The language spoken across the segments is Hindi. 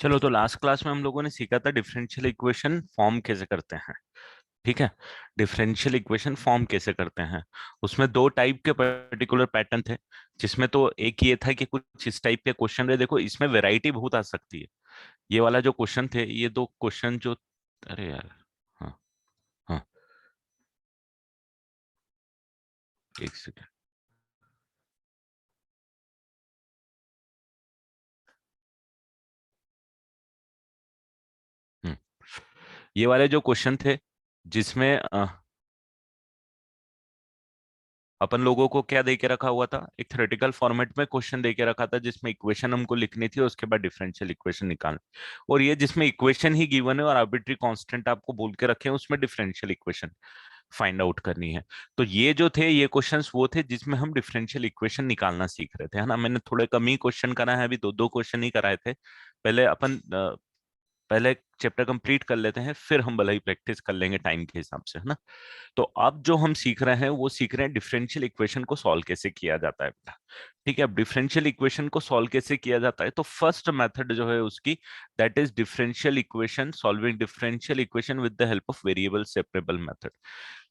चलो, तो लास्ट क्लास में हम लोगों ने सीखा था डिफरेंशियल इक्वेशन फॉर्म कैसे करते हैं। ठीक है। डिफरेंशियल इक्वेशन फॉर्म कैसे करते हैं। उसमें दो टाइप के पर्टिकुलर पैटर्न थे, जिसमें तो एक ये था कि कुछ इस टाइप के क्वेश्चन रहे। देखो, इसमें वैरायटी बहुत आ सकती है। ये वाला जो क्वेश्चन थे, ये दो क्वेश्चन जो, अरे यार, हाँ, हाँ, एक सेकेंड। हम्म ये वाले जो क्वेश्चन थे, जिसमें अपन लोगों को क्या दे के रखा हुआ था, एक थ्योरेटिकल फॉर्मेट में क्वेश्चन दे के रखा था, जिसमें इक्वेशन हमको लिखनी थी और उसके बाद डिफरेंशियल इक्वेशन निकालना। और ये जिसमें इक्वेशन ही गिवन है और आर्बिट्री कांस्टेंट आपको बोल के रखे हैं, उसमें डिफरेंशियल इक्वेशन फाइंड आउट करनी है। तो ये जो थे, ये क्वेश्चंस वो थे जिसमें हम डिफरेंशियल इक्वेशन निकालना सीख रहे थे, है ना। मैंने थोड़े कम ही क्वेश्चन करा है, अभी दो दो क्वेश्चन ही कराए थे। पहले चैप्टर कंप्लीट कर लेते हैं, फिर हम भले ही प्रैक्टिस कर लेंगे टाइम के हिसाब से, है ना। तो अब जो हम सीख रहे हैं, वो सीख रहे हैं डिफरेंशियल इक्वेशन को सॉल्व कैसे किया जाता है बेटा। ठीक है। अब डिफरेंशियल इक्वेशन को सॉल्व कैसे किया जाता है, तो फर्स्ट मेथड जो है उसकी, that is differential equation, solving differential equation with the help of variable separable method.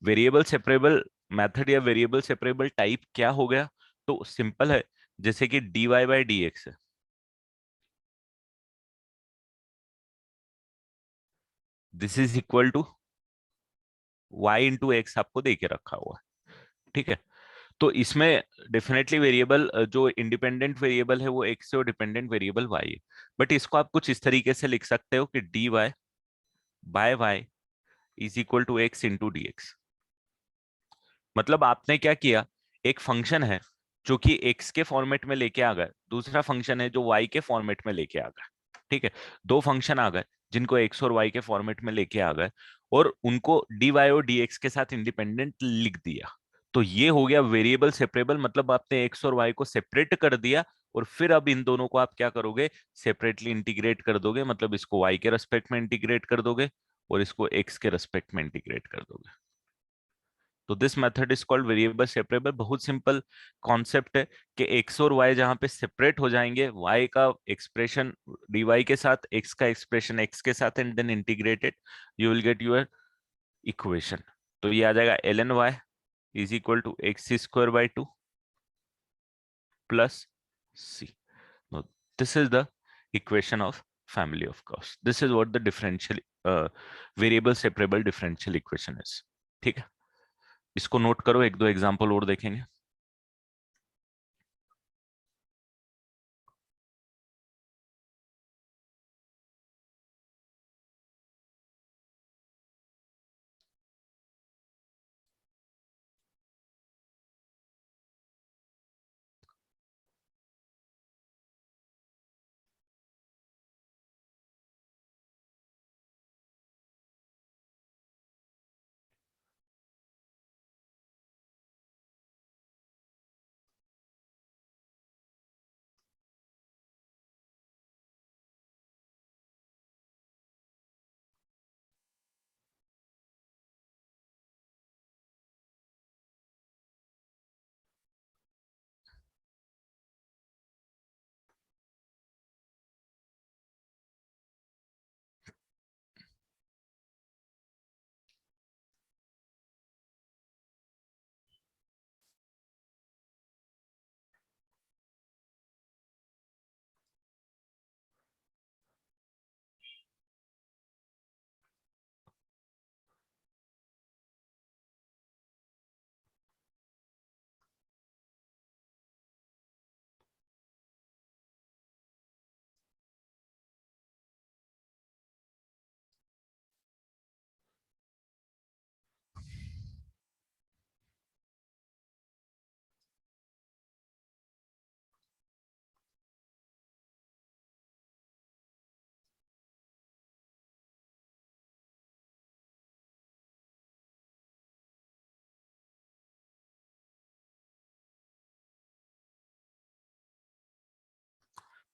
Variable separable method या वेरिएबल सेपरेबल टाइप क्या हो गया, तो सिंपल है। जैसे कि dy बाई डी एक्स है, this is equal to y into x, आपको दे के रखा हुआ है। ठीक है। तो इसमें डेफिनेटली वेरिएबल, जो इंडिपेंडेंट वेरिएबल है वो एक्स है और डिपेंडेंट वेरिएबल वाई है। बट इसको आप कुछ इस तरीके से लिख सकते हो कि dy by y is equal to x into d x. मतलब आपने क्या किया, एक फंक्शन है जो कि एक्स के फॉर्मेट में लेके आ गए, दूसरा फंक्शन है जो वाई के फॉर्मेट में लेके आ गए। ठीक है। दो फंक्शन आ गए जिनको एक्स और वाई के फॉर्मेट में लेके आ गए, और उनको डी वाई और डी एक्स के साथ इंडिपेंडेंट लिख दिया। तो ये हो गया वेरिएबल सेपरेबल, मतलब आपने एक्स और वाई को सेपरेट कर दिया, और फिर अब इन दोनों को आप क्या करोगे, सेपरेटली इंटीग्रेट कर दोगे। मतलब इसको वाई के रेस्पेक्ट में इंटीग्रेट कर दोगे और इसको एक्स के रेस्पेक्ट में इंटीग्रेट कर दोगे। तो this method is called variable separable. बहुत सिंपल कॉन्सेप्ट है कि एक्स और वाई जहां पे सेपरेट हो जाएंगे, वाई का एक्सप्रेशन डी वाई के साथ, एक्स का एक्सप्रेशन एक्स के साथ, and then integrated, you will get your equation. तो ये आ जाएगा l n y is equal to x square by two plus c. This is the equation of family of curves. This is what the differential variable separable differential equation is. ठीक है। इसको नोट करो, एक दो एग्जांपल और देखेंगे।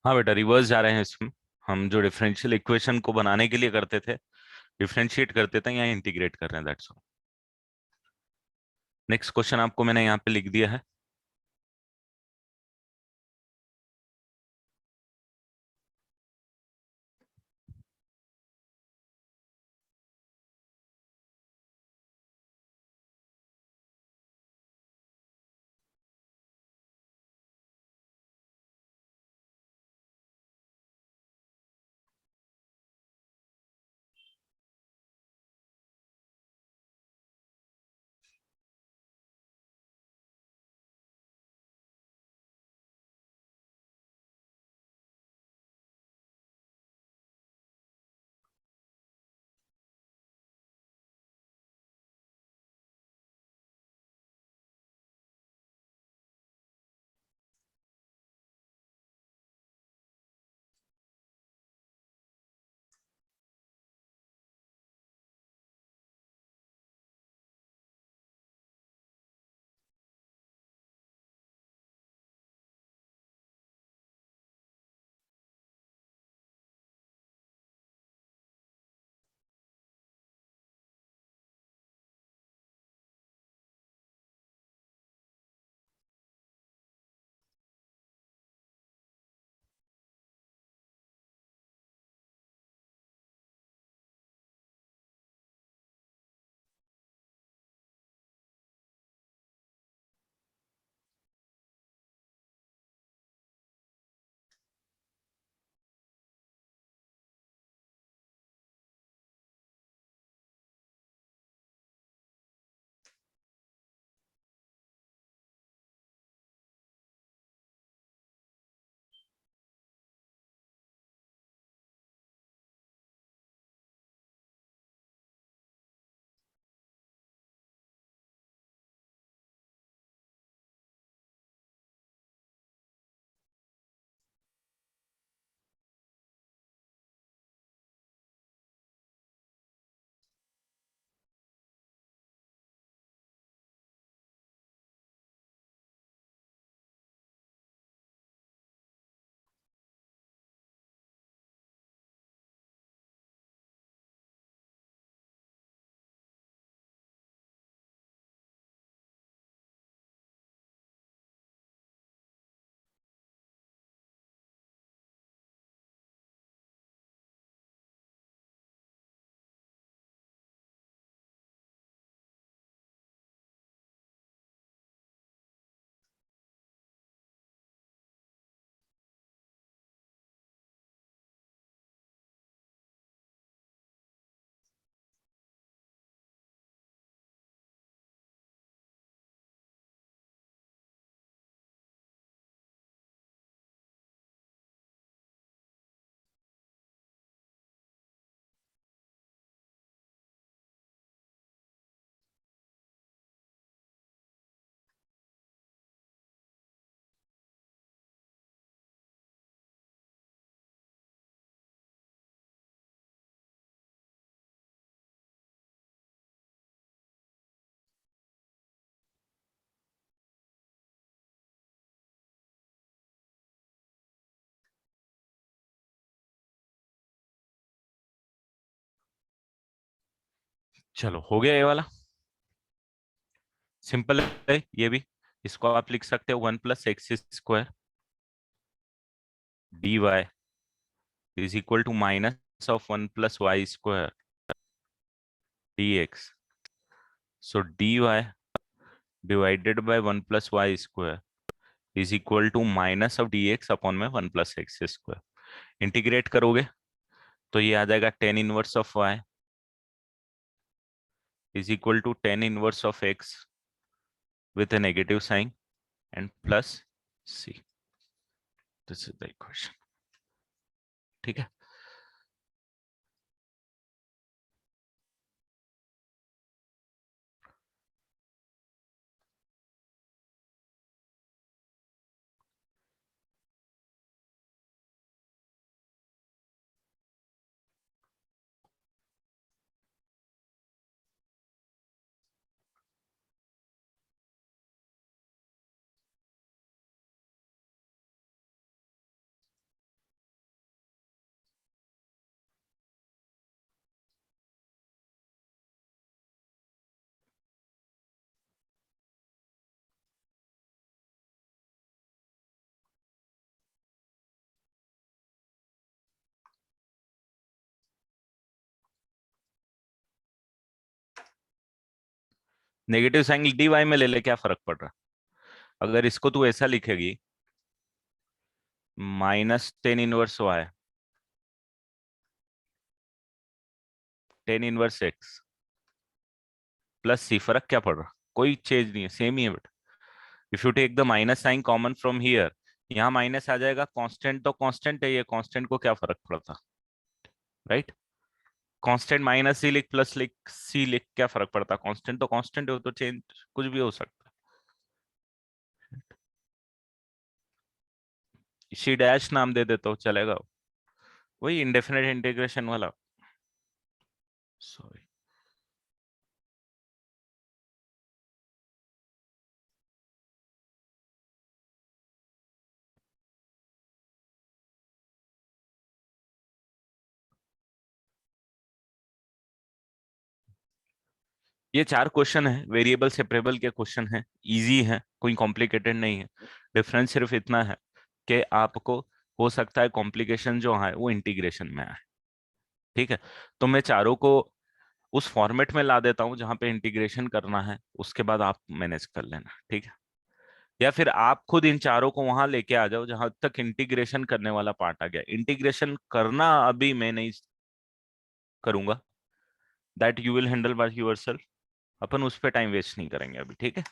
हाँ बेटा, रिवर्स जा रहे हैं इसमें। हम जो डिफरेंशियल इक्वेशन को बनाने के लिए करते थे, डिफरेंशिएट करते थे, यहाँ इंटीग्रेट कर रहे हैं, दैट्स ऑल। नेक्स्ट क्वेश्चन आपको मैंने यहाँ पे लिख दिया है। चलो हो गया ये वाला, सिंपल है ये भी। इसको आप लिख सकते हो 1 + x² dy is equal to minus of 1 + y² dx। So dy divided by 1 + y² is equal to minus of dx upon में 1 + x²। इंटीग्रेट करोगे तो ये आ जाएगा tan 1 of y is equal to tan 1 of x with a negative sign and plus c। This is the equation. ठीक है। नेगेटिव साइन dy में ले ले, क्या फर्क पड़ रहा। अगर इसको तू ऐसा लिखेगी -tan 1y tan 1x plus c, फर्क क्या पड़ रहा, कोई चेंज नहीं है, सेम ही है but if you take the minus sign common from here, यहाँ माइनस आ जाएगा, कांस्टेंट तो कांस्टेंट है, ये कांस्टेंट को क्या फर्क पड़ता, राइट। कांस्टेंट माइनस सी लिख प्लस लिख सी लिख क्या फर्क पड़ता, कांस्टेंट तो कांस्टेंट हो, तो चेंज कुछ भी हो सकता है। सी डैश नाम दे देता हूँ चलेगा, वही इंडेफिनेट इंटीग्रेशन वाला। सॉरी। ये 4 क्वेश्चन है, वेरिएबल सेपरेबल के क्वेश्चन है, इजी है, कोई कॉम्प्लिकेटेड नहीं है। डिफरेंस सिर्फ इतना है कि आपको हो सकता है कॉम्प्लिकेशन जो है वो इंटीग्रेशन में आए। ठीक है। तो मैं चारों को उस फॉर्मेट में ला देता हूं जहां पे इंटीग्रेशन करना है, उसके बाद आप मैनेज कर लेना। ठीक है। या फिर आप खुद इन चारों को वहां लेके आ जाओ जहां तक इंटीग्रेशन करने वाला पार्ट आ गया। इंटीग्रेशन करना अभी मैं नहीं करूंगा, that you will handle by yourself. अपन उस पर टाइम वेस्ट नहीं करेंगे अभी। ठीक है।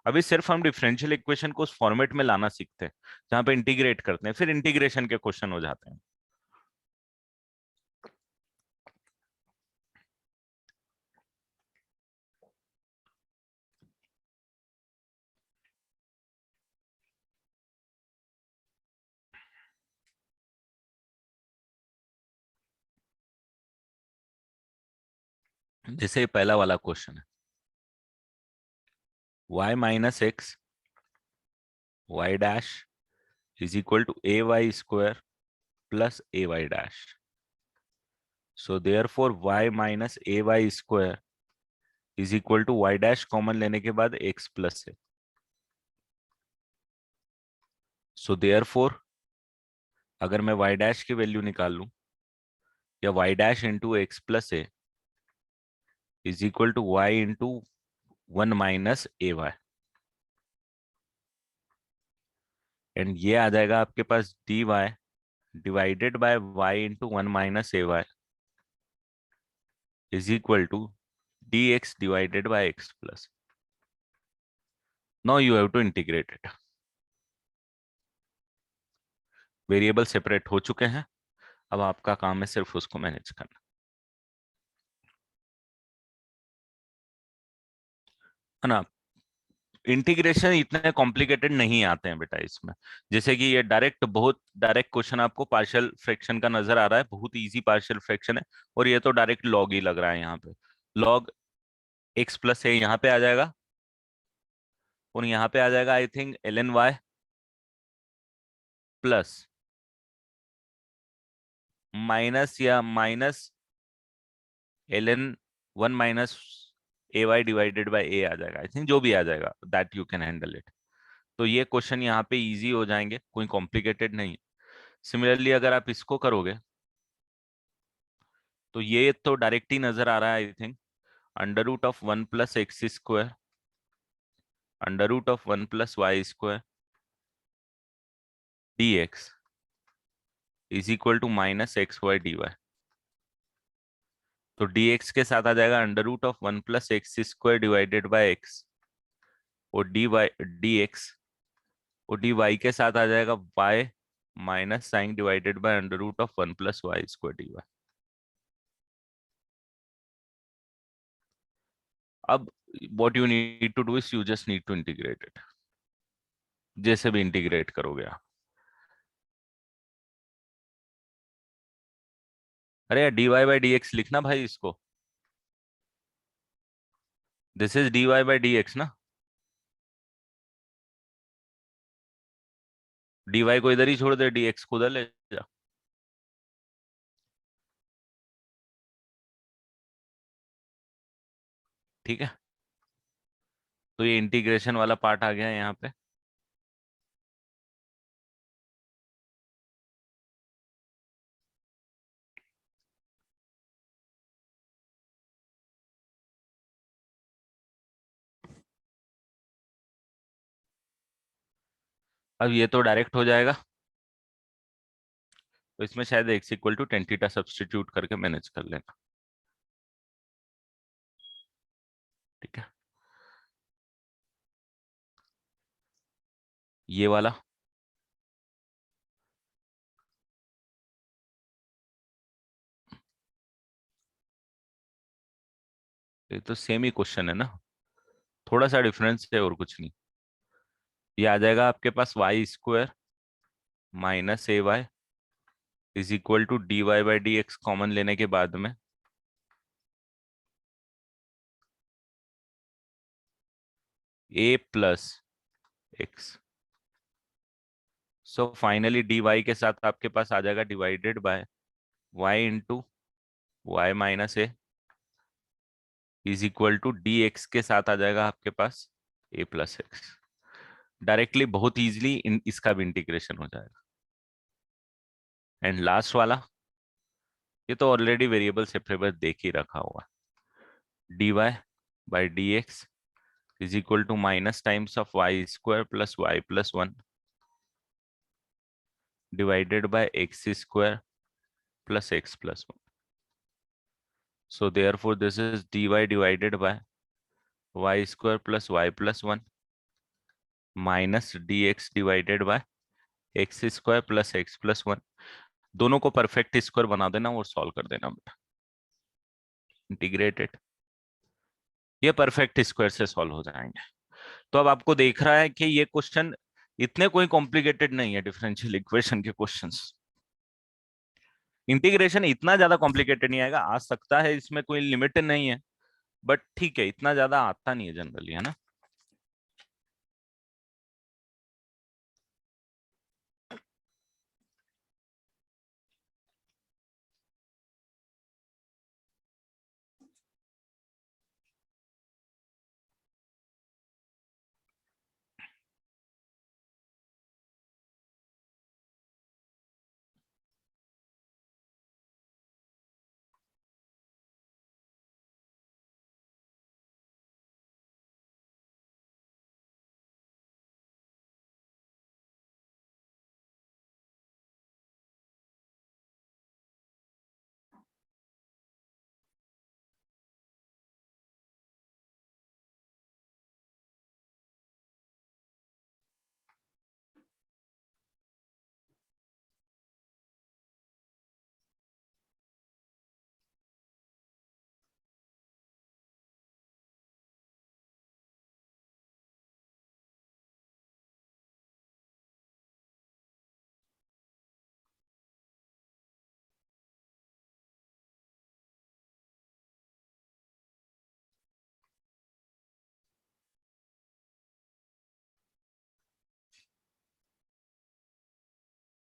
अभी सिर्फ हम डिफरेंशियल इक्वेशन को उस फॉर्मेट में लाना सीखते हैं जहां पे इंटीग्रेट करते हैं, फिर इंटीग्रेशन के क्वेश्चन हो जाते हैं। जैसे पहला वाला क्वेश्चन है, y - x y dash is equal to ay² plus ay dash. So therefore y - ay² is equal to y dash common लेने के बाद x प्लस है। सो देयरफॉर अगर मैं y डैश की वैल्यू निकाल लूं, या y dash into X plus है is equal to y into 1 - ay, and ये आ जाएगा आपके पास dy divided by y into 1 - ay is equal to dx divided by x plus. Now you have to integrate it. Variable separate हो चुके हैं, अब आपका काम है सिर्फ उसको मैनेज करना, है ना। इंटीग्रेशन इतने कॉम्प्लिकेटेड नहीं आते हैं बेटा इसमें। जैसे कि ये डायरेक्ट, बहुत डायरेक्ट क्वेश्चन आपको पार्शियल फ्रैक्शन का नजर आ रहा है, बहुत इजी पार्शियल फ्रैक्शन है, और ये तो डायरेक्ट लॉग ही लग रहा है यहाँ पे। लॉग एक्स प्लस है यहाँ पे आ जाएगा, और यहाँ पे आ जाएगा I think ln y plus minus या minus ln 1 minus A Y divided by A आ जाएगा, आई थिंक जो भी आ जाएगा that you can handle it. तो ये क्वेश्चन यहाँ पे इजी हो जाएंगे, कोई कॉम्प्लिकेटेड नहीं है। सिमिलरली अगर आप इसको करोगे तो ये तो डायरेक्ट ही नजर आ रहा है I think, under root of 1 + x² under root of 1 + y² dx is equal to -xy dy। तो dx के साथ आ जाएगा under root of 1 + x² divided by x, और dy dx और dy के साथ आ जाएगा y minus sign divided by under root of 1 + y² dy। अब what you need to do is you just need to integrate it, जैसे भी इंटीग्रेट करोगे आप। अरे dy/dx लिखना भाई इसको, दिस इज dy/dx ना, dy को इधर ही छोड़ दे, dx को उधर ले जा। ठीक है, तो ये इंटीग्रेशन वाला पार्ट आ गया यहाँ पे। अब ये तो डायरेक्ट हो जाएगा, तो इसमें शायद x = tan θ सब्सटीट्यूट करके मैनेज कर लेना। ठीक है, ये वाला ये तो सेम ही क्वेश्चन है ना, थोड़ा सा डिफरेंस है और कुछ नहीं। ये आ जाएगा आपके पास y² minus ay is equal to dy/dx common लेने के बाद में a plus x। So finally dy के साथ आपके पास आ जाएगा divided by y into y minus a is equal to dx के साथ आ जाएगा आपके पास a प्लस एक्स। डायरेक्टली बहुत इजीली इसका भी इंटीग्रेशन हो जाएगा। एंड लास्ट वाला, ये तो ऑलरेडी वेरिएबल सेपरेबल देख ही रखा हुआ, dy/dx is equal to minus times of y² plus y+1 divided by x² plus x+1। So therefore this is dy divided by y² plus y+1 minus dx divided by x² plus x+1। दोनों को परफेक्ट स्क्वायर बना देना और सॉल्व कर देना बेटा, इंटीग्रेटेड, ये परफेक्ट स्क्वायर से सॉल्व हो जाएंगे। तो अब आपको देख रहा है कि ये क्वेश्चन इतने कोई कॉम्प्लिकेटेड नहीं है, डिफरेंशियल इक्वेशन के क्वेश्चंस। इंटीग्रेशन इतना ज्यादा कॉम्प्लिकेटेड नहीं आएगा, आ सकता है इसमें कोई लिमिट नहीं है, बट ठीक है इतना ज्यादा आता नहीं है जनरली, है ना।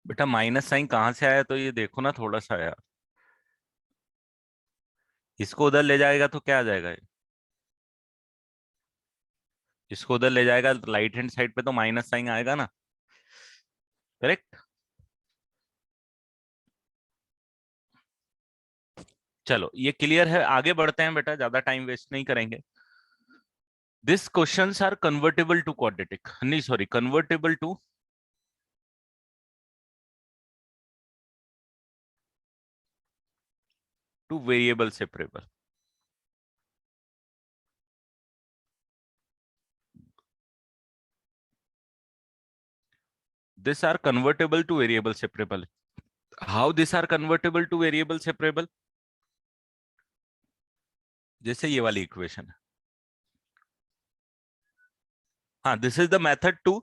बेटा माइनस साइन कहाँ से आया, तो ये देखो ना थोड़ा सा यार, इसको उधर ले जाएगा तो क्या आ जाएगा ये? इसको उधर ले जाएगा राइट हैंड साइड पे तो माइनस साइन आएगा ना, करेक्ट। चलो ये क्लियर है, आगे बढ़ते हैं बेटा, ज्यादा टाइम वेस्ट नहीं करेंगे। This questions are convertible to quadratic, नहीं sorry, convertible to variable separable. This are convertible to variable separable. How these are convertible to variable separable? जैसे ये वाली इक्वेशन है, हाँ this is the method to,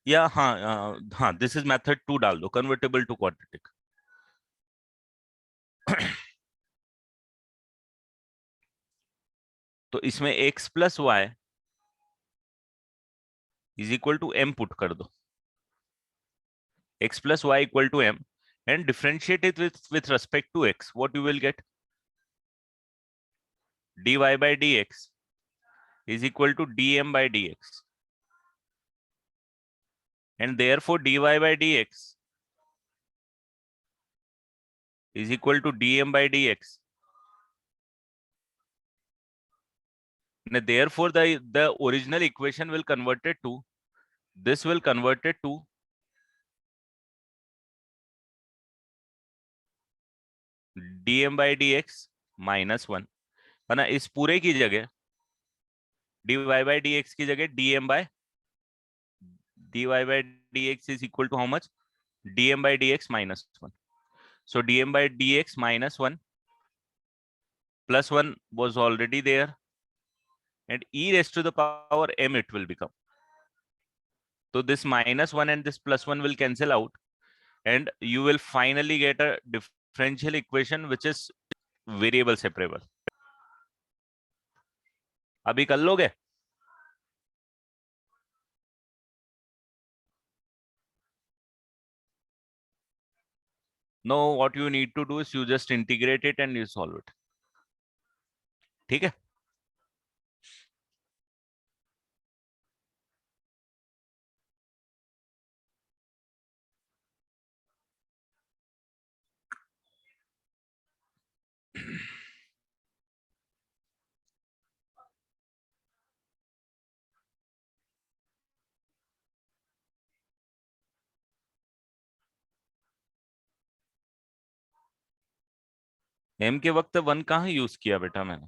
या हाँ हाँ दिस इज मेथड टू डाल दो, कन्वर्टेबल टू क्वाड्रेटिक। तो इसमें x plus y is equal to m put कर दो, x plus y equal to m, and differentiate it with respect to x. What you will get? dy by dx is equal to dm by dx, and therefore dy by dx is equal to dm by dx. And therefore the original equation will convert it to, this will convert it to dm by dx minus 1, है ना। इस पूरे की जगह dy by dx की जगह dy by dx is equal to how much? dm by dx minus 1. So dm by dx minus 1 plus 1 was already there, and e raised to the power m it will become. So this minus 1 and this plus 1 will cancel out, and you will finally get a differential equation which is variable separable. अभी कर लोगे? No, what you need to do is you just integrate it and you solve it. ठीक है। m के वक्त 1 कहाँ यूज किया बेटा मैंने?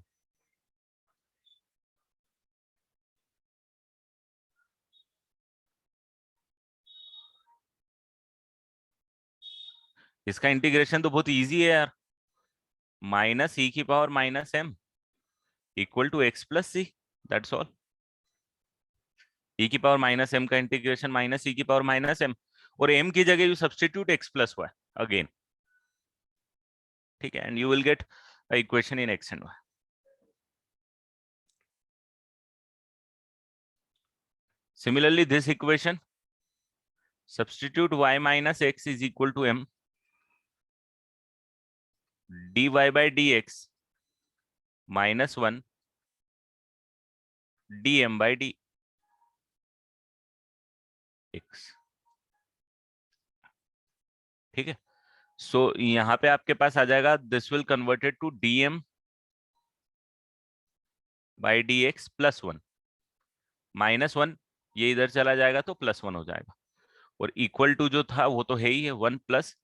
इसका इंटीग्रेशन तो बहुत इजी है यार, माइनस ई की power minus m equal to x plus c, that's all. e की पावर माइनस m का इंटीग्रेशन माइनस e की पावर माइनस m, और m की जगह you substitute x plus y again, ठीक है, and you will get equation in x and y. Similarly, this equation, substitute y minus x is equal to m dy by dx minus 1 dm by dx. ठीक है, सो यहां पे आपके पास आ जाएगा, this will converted to dm by dx plus 1 minus 1, ये इधर चला जाएगा तो प्लस 1 हो जाएगा, और इक्वल टू जो था वो तो है ही है, 1 प्लस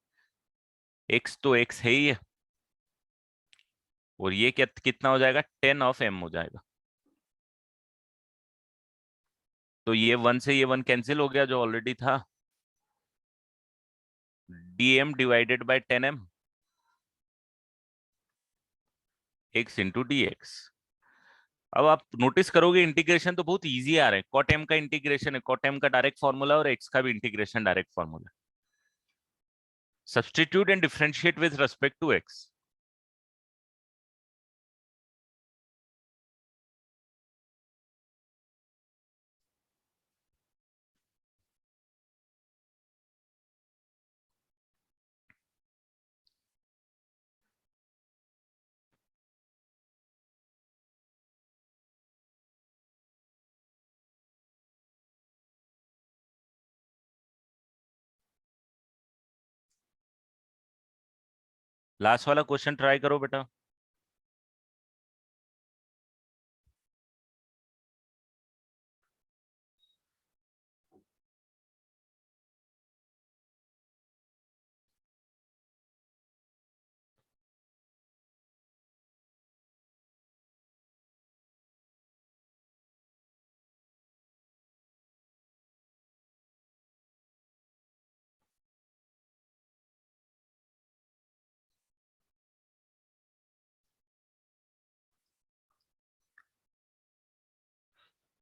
x तो x है ही है, और ये क्या कितना हो जाएगा? 10 ऑफ m हो जाएगा। तो ये 1 से ये 1 कैंसिल हो गया जो ऑलरेडी था, dm divided by 10m x into dx। अब आप नोटिस करोगे इंटीग्रेशन तो बहुत इजी आ रहा है, कॉट m का इंटीग्रेशन है, कॉट m का डायरेक्ट फॉर्मूला और x का भी integration direct formula. Substitute and differentiate with respect to x। Last वाला क्वेश्चन ट्राई करो बेटा।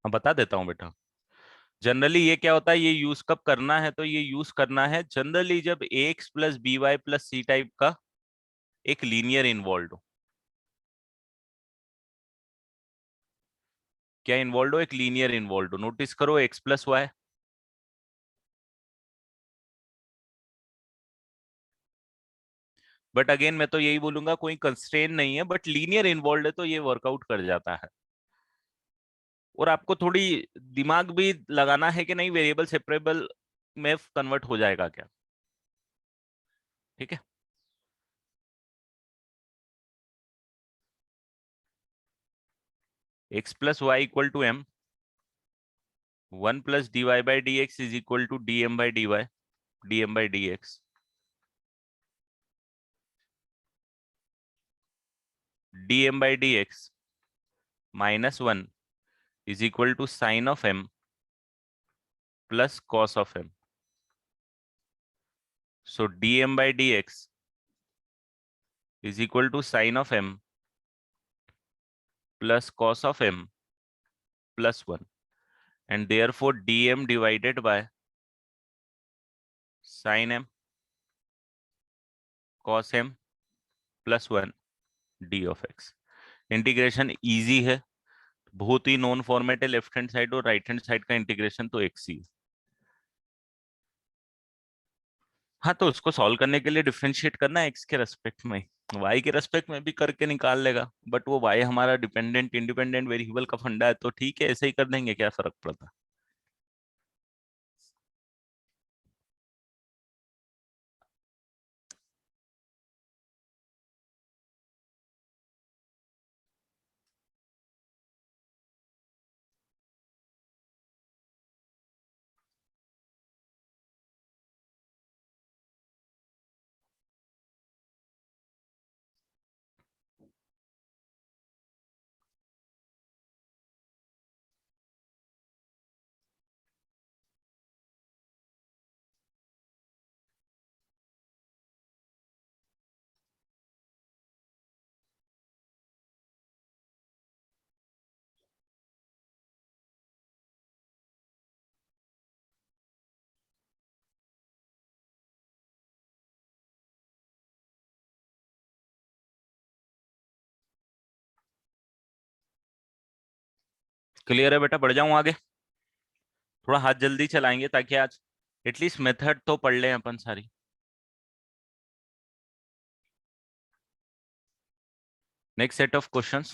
हाँ बता देता हूँ बेटा। जनरली ये क्या होता है, ये यूज कब करना है, तो ये यूज करना है जनरली जब ax plus B y plus c type का एक लीनियर इन्वॉल्व हो। क्या इन्वॉल्व हो? एक लीनियर इन्वॉल्व हो। नोटिस करो x plus y, but again मैं तो यही बोलूंगा कोई कंस्ट्रेन नहीं है, बट लीनियर इन्वॉल्व है तो ये वर्कआउट कर जाता है। और आपको थोड़ी दिमाग भी लगाना है कि नहीं वेरिएबल सेपरेबल में कन्वर्ट हो जाएगा क्या। ठीक है। x plus y equal to m, 1 plus d Y by D x is equal to d m by d y, d m by D x, d m by D x minus 1 is equal to sine of m plus cos of m। So d m by D x is equal to sine of m plus cos of m plus 1, and therefore dm divided by sin m cos m plus 1 D of x. Integration easy है, बहुत ही नॉन फॉर्मेट है। लेफ्ट हैंड साइड और राइट हैंड साइड का इंटीग्रेशन तो एक सी है। हाँ तो उसको सॉल्व करने के लिए डिफरेंशिएट करना है एक्स के रेस्पेक्ट में, वाई के रेस्पेक्ट में भी करके निकाल लेगा, बट वो वाई हमारा डिपेंडेंट इंडिपेंडेंट वेरिएबल का फंडा है तो ठीक है ऐसे ही कर देंगे, क्या फर्क पड़ता। क्लियर है बेटा, बढ़ जाऊं आगे? थोड़ा हाथ जल्दी चलाएंगे ताकि आज एटलीस्ट मेथड तो पढ़ लें अपन सारी। Next set of questions,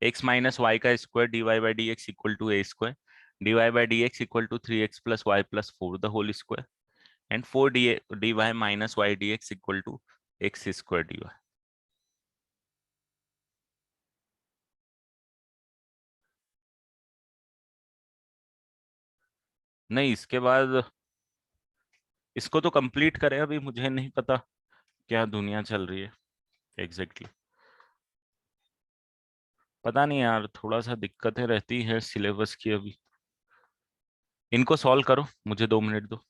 X minus Y का square D Y by D X equal to A square, D Y by D X equal to 3x plus Y plus 4 the whole square, and 4 D Y minus Y D X equal to x square D Y. नहीं इसके बाद इसको तो कंप्लीट करें, अभी मुझे नहीं पता क्या दुनिया चल रही है एग्जैक्टली exactly। पता नहीं यार, थोड़ा सा दिक्कतें रहती है सिलेबस की अभी। इनको सॉल्व करो, मुझे 2 मिनट दो।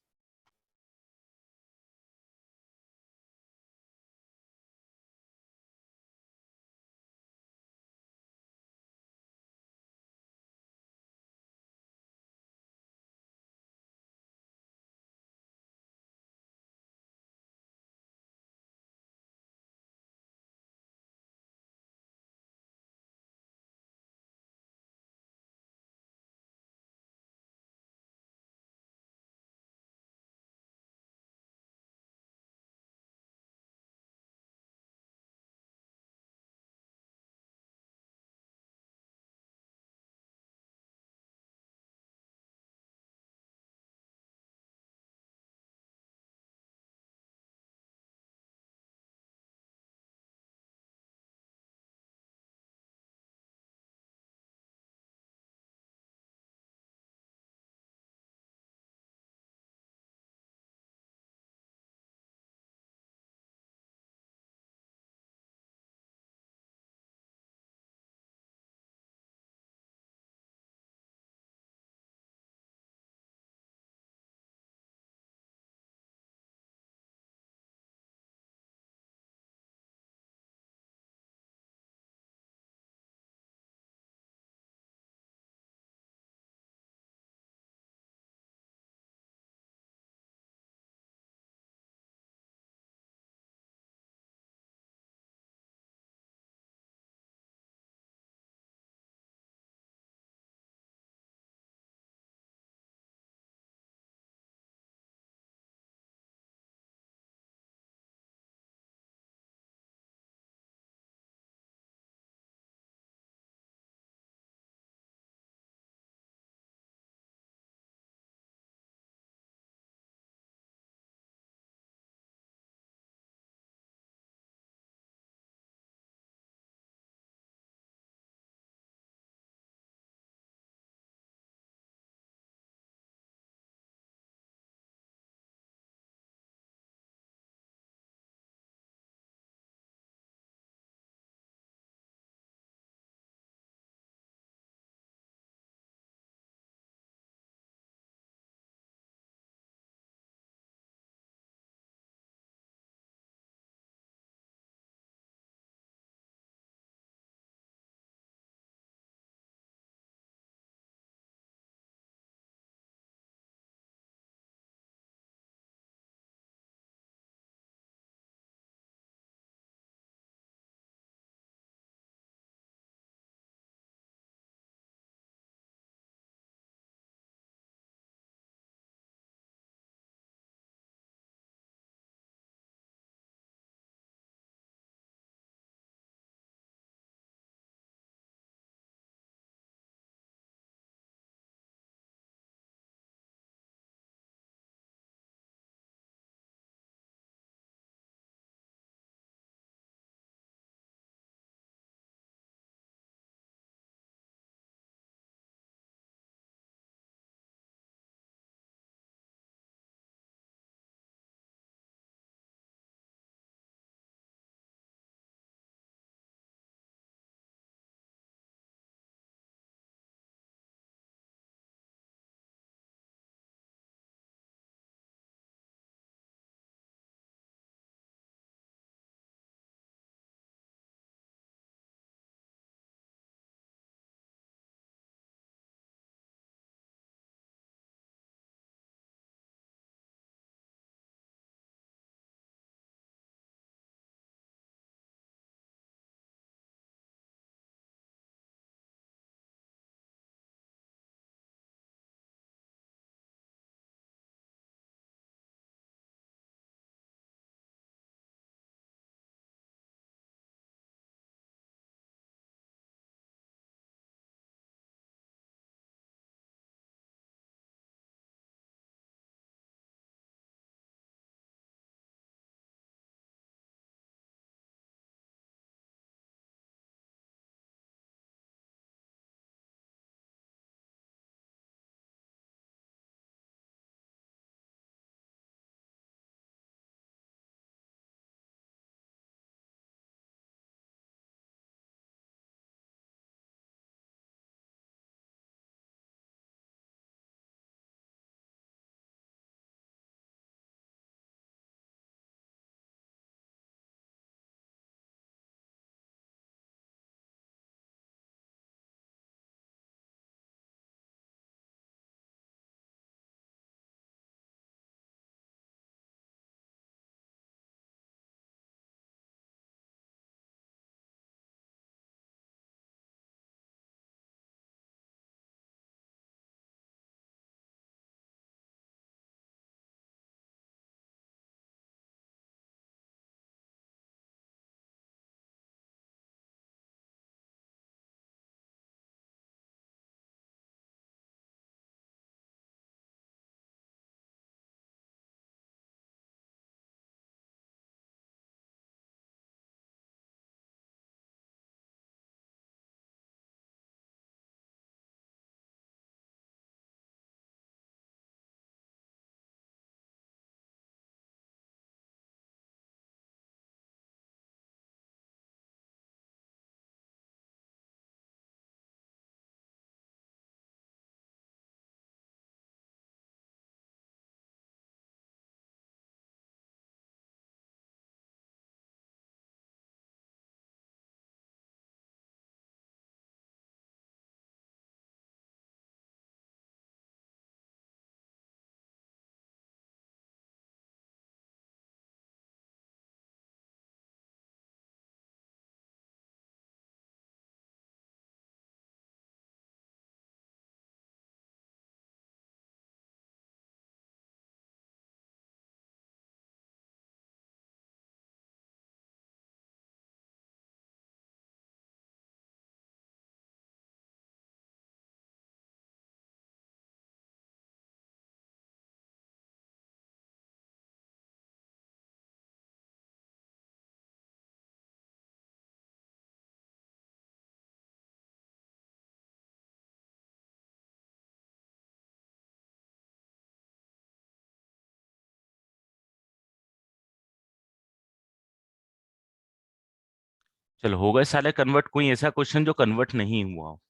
चलो हो गए साले कन्वर्ट। कोई ऐसा क्वेश्चन जो कन्वर्ट नहीं हुआ हो?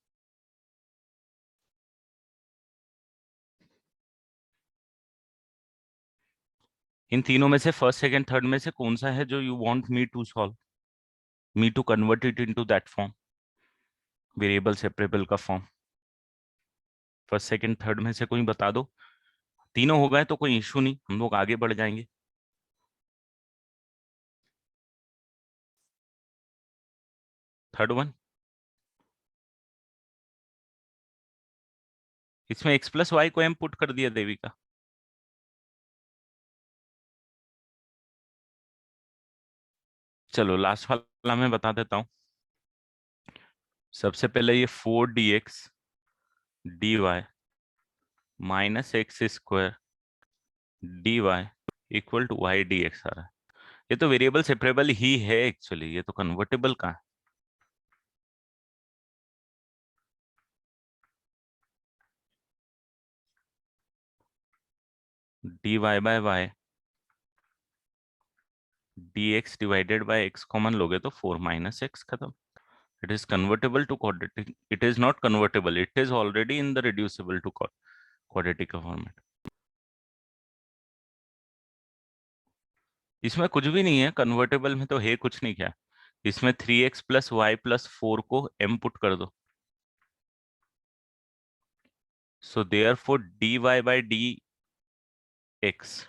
इन तीनों में से फर्स्ट सेकंड थर्ड में से कौन सा है जो you want me to solve, me to convert it into that form, variable separable का फॉर्म? फर्स्ट सेकंड थर्ड में से कोई बता दो। तीनों हो गए तो कोई इशू नहीं, हम लोग आगे बढ़ जाएंगे। थर्ड वन, इसमें एक्स प्लस वाई को एम पुट कर दिया देविका। चलो लास्ट वाला मैं बता देता हूँ। सबसे पहले ये 4 dx dy minus X square dy equal to Y D X आ रहा है। ये तो वेरिएबल सेपरेबल ही है एक्चुअली, ये तो कन्वर्टेबल कहाँ है? dy by y dx divided by x common लोगे तो 4 माइनस एक्स खत्म। It is convertible to quadratic, it is not convertible, it is already in the reducible to quadratic का फॉर्मेट। इसमें कुछ भी नहीं है, कन्वर्टेबल में तो है कुछ नहीं। क्या इसमें 3x प्लस वाई प्लस 4 को m पुट कर दो। So therefore d Y by D x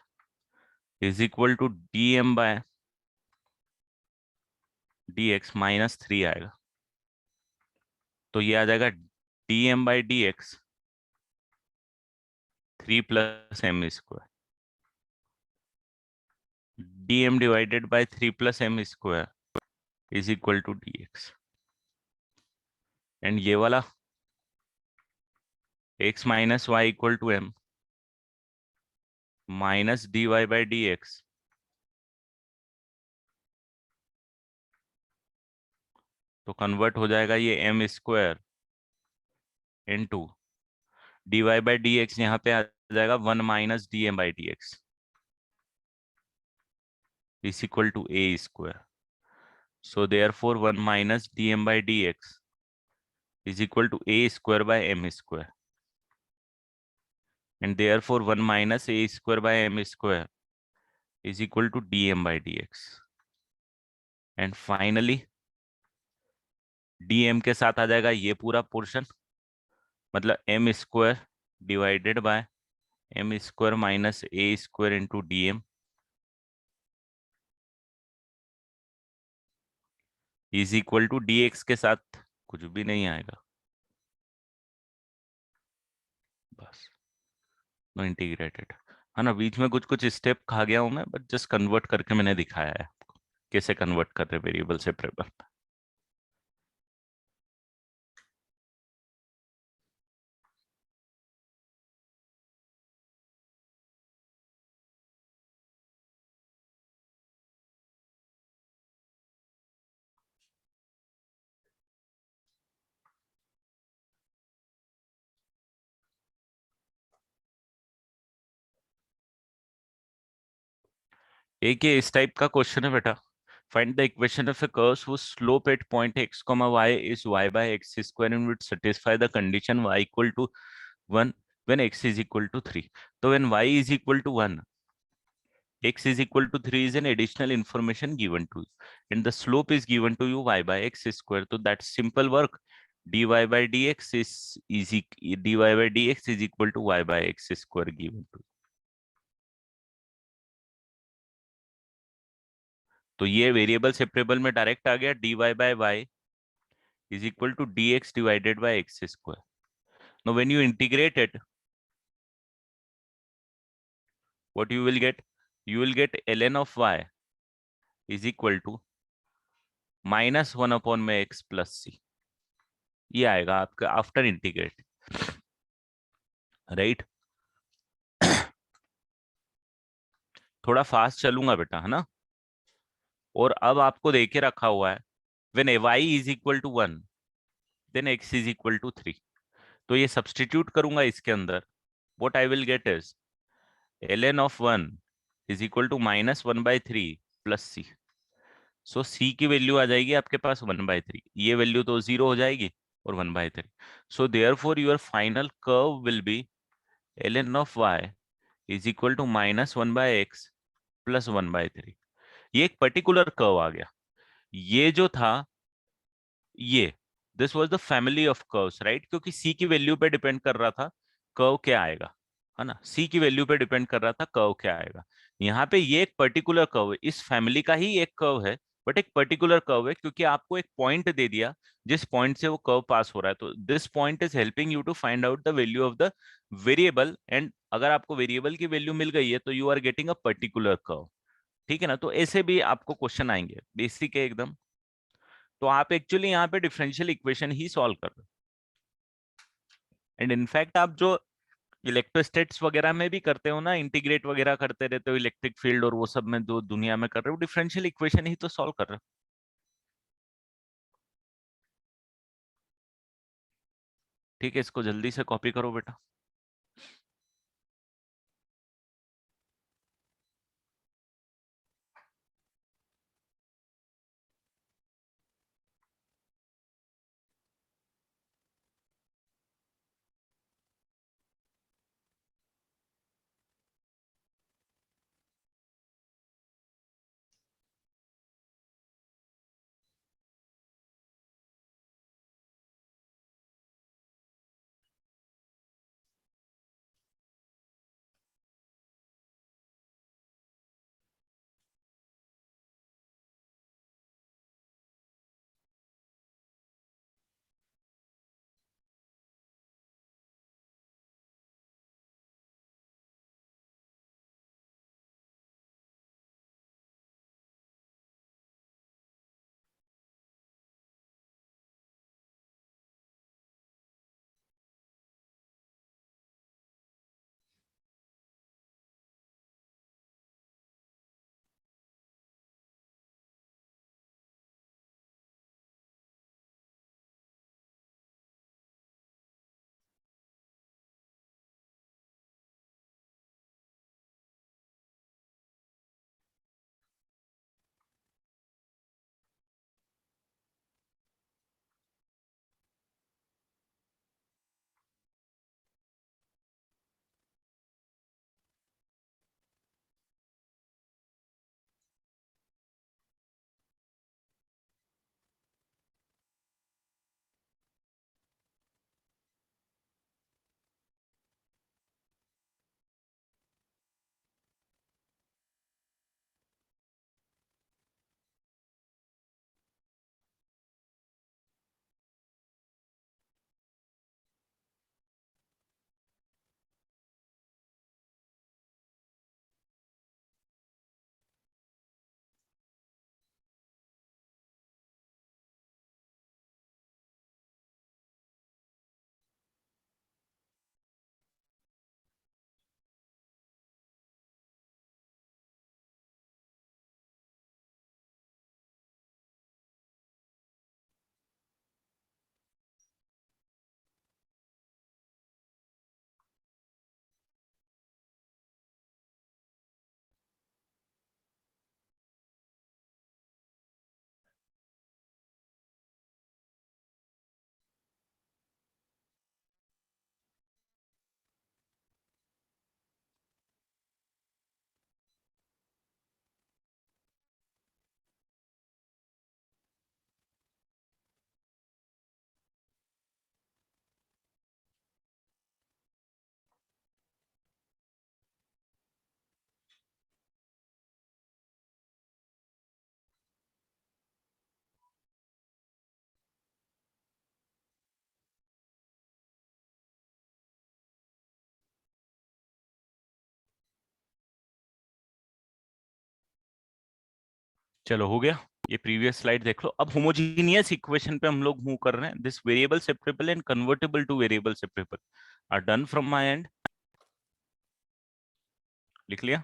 is equal to d m by d x minus 3 आएगा। तो ये आ जाएगा d m by D x 3 plus m square, d m divided by 3 plus m square is equal to d x. And ये वाला x minus y equal to m minus d Y by D x, तो कन्वर्ट हो जाएगा ये M square into d Y by D x, यहाँ पे आ जाएगा 1 minus d m by D x is equal to A square. So therefore 1 minus d m by D x is equal to A square by m square, and therefore 1 minus a square by m square is equal to d m by D x. And finally d m के साथ आ जाएगा ये पूरा पोर्शन, मतलब m square divided by m square minus a square into d m is equal to d x के साथ कुछ भी नहीं आएगा, बस नो इंटीग्रेटेड। है ना, बीच में कुछ कुछ स्टेप खा गया हूं मैं, बट जस्ट कन्वर्ट करके मैंने दिखाया है आपको कैसे कन्वर्ट कर रहे वेरिएबल से सेपरेबल। एक ये इस टाइप का क्वेश्चन है बेटा। Find the equation of a curve whose slope at point x, y is y by x square and would satisfy the condition y equal to 1 when x is equal to 3. तो when y is equal to 1, x is equal to 3 is an additional information given to you, and the slope is given to you y by x square. So that's simple work. dy by dx dy by dx is equal to y by x square given to you. तो ये वेरिएबल सेपरेबल में डायरेक्ट आ गया, dy by y is equal to dx divided by x square. Now when you integrate it, what you will get? You will get ln of y is equal to minus 1 upon में x plus c. ये आएगा आपका आफ्टर इंटीग्रेट, राइट? थोड़ा फास्ट चलूंगा बेटा, है ना? और अब आपको देके रखा हुआ है when y is equal to 1 then x is equal to 3. तो ये सब्सटीट्यूट करूंगा इसके अंदर, what I will get is ln of 1 is equal to minus 1 by 3 plus c. सो सी की वैल्यू आ जाएगी आपके पास 1/3, ये वैल्यू तो 0 हो जाएगी और 1/3। So therefore your final curve will be ln of y is equal to -1/x plus 1/3। ये एक पर्टिकुलर कर्व आ गया। ये जो था, ये this was the family of curves, right, क्योंकि सी की वैल्यू पे डिपेंड कर रहा था कर्व क्या आएगा, है ना, सी की वैल्यू पे डिपेंड कर रहा था कर्व क्या आएगा। यहाँ पे ये एक पर्टिकुलर कर्व है, इस फैमिली का ही एक कर्व है, बट एक पर्टिकुलर कर्व है क्योंकि आपको एक पॉइंट दे दिया जिस पॉइंट से वो कर्व पास हो रहा है। तो this point is helping you to find out the value of the variable, and अगर आपको वेरिएबल की वैल्यू मिल गई है तो you are getting a particular curve. ठीक है ना, तो ऐसे भी आपको क्वेश्चन आएंगे, बेसिक है एकदम। तो आप एक्चुअली यहाँ पे डिफरेंशियल इक्वेशन ही सॉल्व कर रहे हो। एंड इनफैक्ट आप जो इलेक्ट्रोस्टेट्स वगैरह में भी करते हो ना, इंटीग्रेट वगैरह करते रहते हो इलेक्ट्रिक फील्ड और वो सब में जो दुनिया में कर रहे हो, डिफरेंशियल इक्वेशन ही तो सॉल्व कर रहे हो। ठीक है, इसको जल्दी से कॉपी करो बेटा। चलो हो गया। ये प्रीवियस स्लाइड देख लो। अब होमोजीनियस इक्वेशन पे हम लोग मूव कर रहे हैं। This variable separable and convertible to variable separable are done from my end. लिख लिया।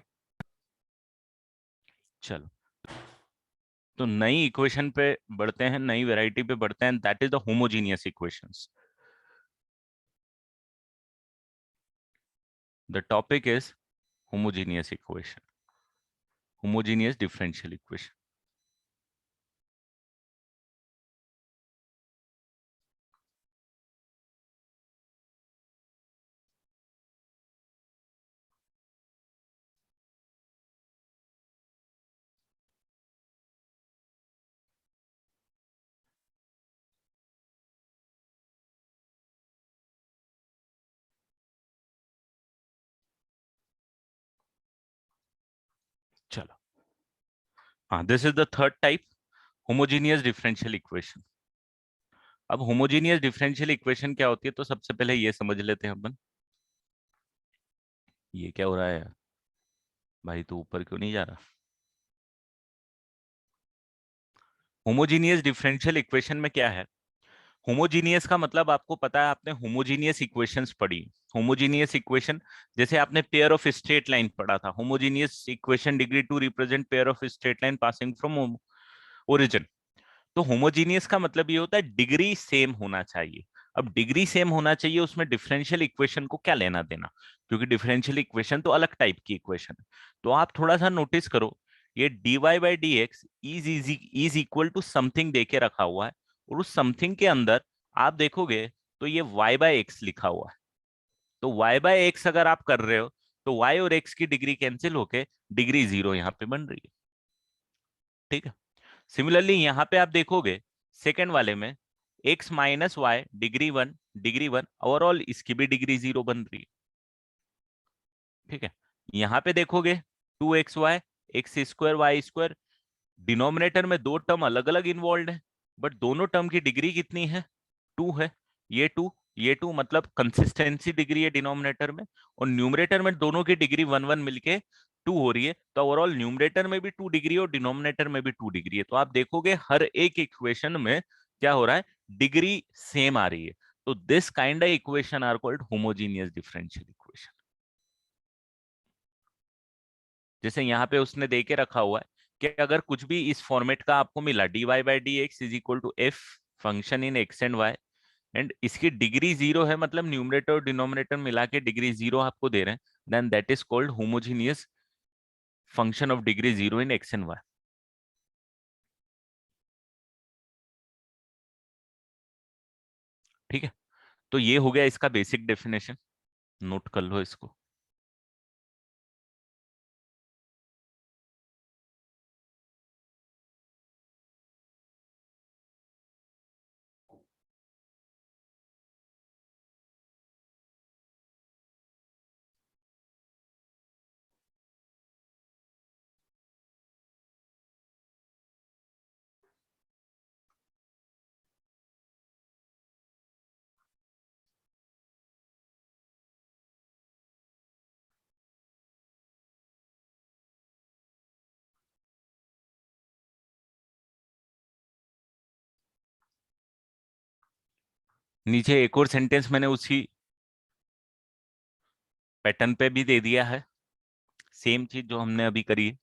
चलो, तो नई इक्वेशन पे बढ़ते हैं, नई वैरायटी पे बढ़ते हैं, that is the homogeneous equations. The topic is homogeneous equation, homogeneous differential equation. हाँ, this is the third type, homogeneous differential equation. अब होमोजीनियस डिफरेंशियल इक्वेशन क्या होती है, तो सबसे पहले ये समझ लेते हैं अपन। ये क्या हो रहा है यार, भाई तू ऊपर क्यों नहीं जा रहा? होमोजीनियस डिफरेंशियल इक्वेशन में क्या है? होमोजीनियस का मतलब आपको पता है, आपने होमोजीनियस इक्वेशंस पढ़ी। होमोजीनियस इक्वेशन, जैसे आपने पेयर ऑफ स्ट्रेट लाइन पढ़ा था, homogeneous equation degree two represent pair of straight line passing from origin. तो होमोजीनियस का मतलब ये होता है डिग्री सेम होना चाहिए। अब डिग्री सेम होना चाहिए, उसमें डिफरेंशियल इक्वेशन को क्या लेना देना, क्योंकि डिफरेंशियल इक्वेशन तो अलग टाइप की इक्वेशन है। तो आप थोड़ा सा नोटिस करो, ये dy by D x is equal to something दे के रखा हुआ है, और उस समथिंग के अंदर आप देखोगे तो ये y बाय एक्स लिखा हुआ है। तो y बाय एक्स अगर आप कर रहे हो, तो y और x की डिग्री कैंसिल होके डिग्री जीरो यहाँ पे बन रही है। ठीक है। सिमिलरली यहाँ पे आप देखोगे सेकंड वाले में x minus y degree one overall, इसकी भी डिग्री जीरो बन रही है। ठीक है। यहाँ पे देखोगे 2xy x square y square, denominator में दो टर्म अलग अलग इन्वॉल्व है, बट दोनों टर्म की डिग्री कितनी है? टू है। ये टू, ये टू, मतलब कंसिस्टेंसी डिग्री है डिनोमिनेटर में, और न्यूमरेटर में दोनों की डिग्री वन वन मिलके टू हो रही है। तो ओवरऑल न्यूमरेटर में भी टू डिग्री और डिनोमिनेटर में भी टू डिग्री है। तो आप देखोगे हर एक इक्वेशन में क्या हो रहा है, डिग्री सेम आ रही है। तो this kind of equation are called homogeneous differential equation. जैसे यहाँ पे उसने दे के रखा हुआ है कि अगर कुछ भी इस फॉर्मेट का आपको मिला, dy by D x is equal to f function in x and y, and इसकी डिग्री जीरो है, मतलब न्यूमरेटर और डिनोमिनेटर मिला के डिग्री जीरो आपको दे रहे हैं, then that is called homogeneous function of degree zero in x and y. ठीक है। तो ये हो गया इसका बेसिक डेफिनेशन, नोट कर लो इसको। नीचे एक और सेंटेंस मैंने उसी पैटर्न पे भी दे दिया है, सेम चीज जो हमने अभी करी है।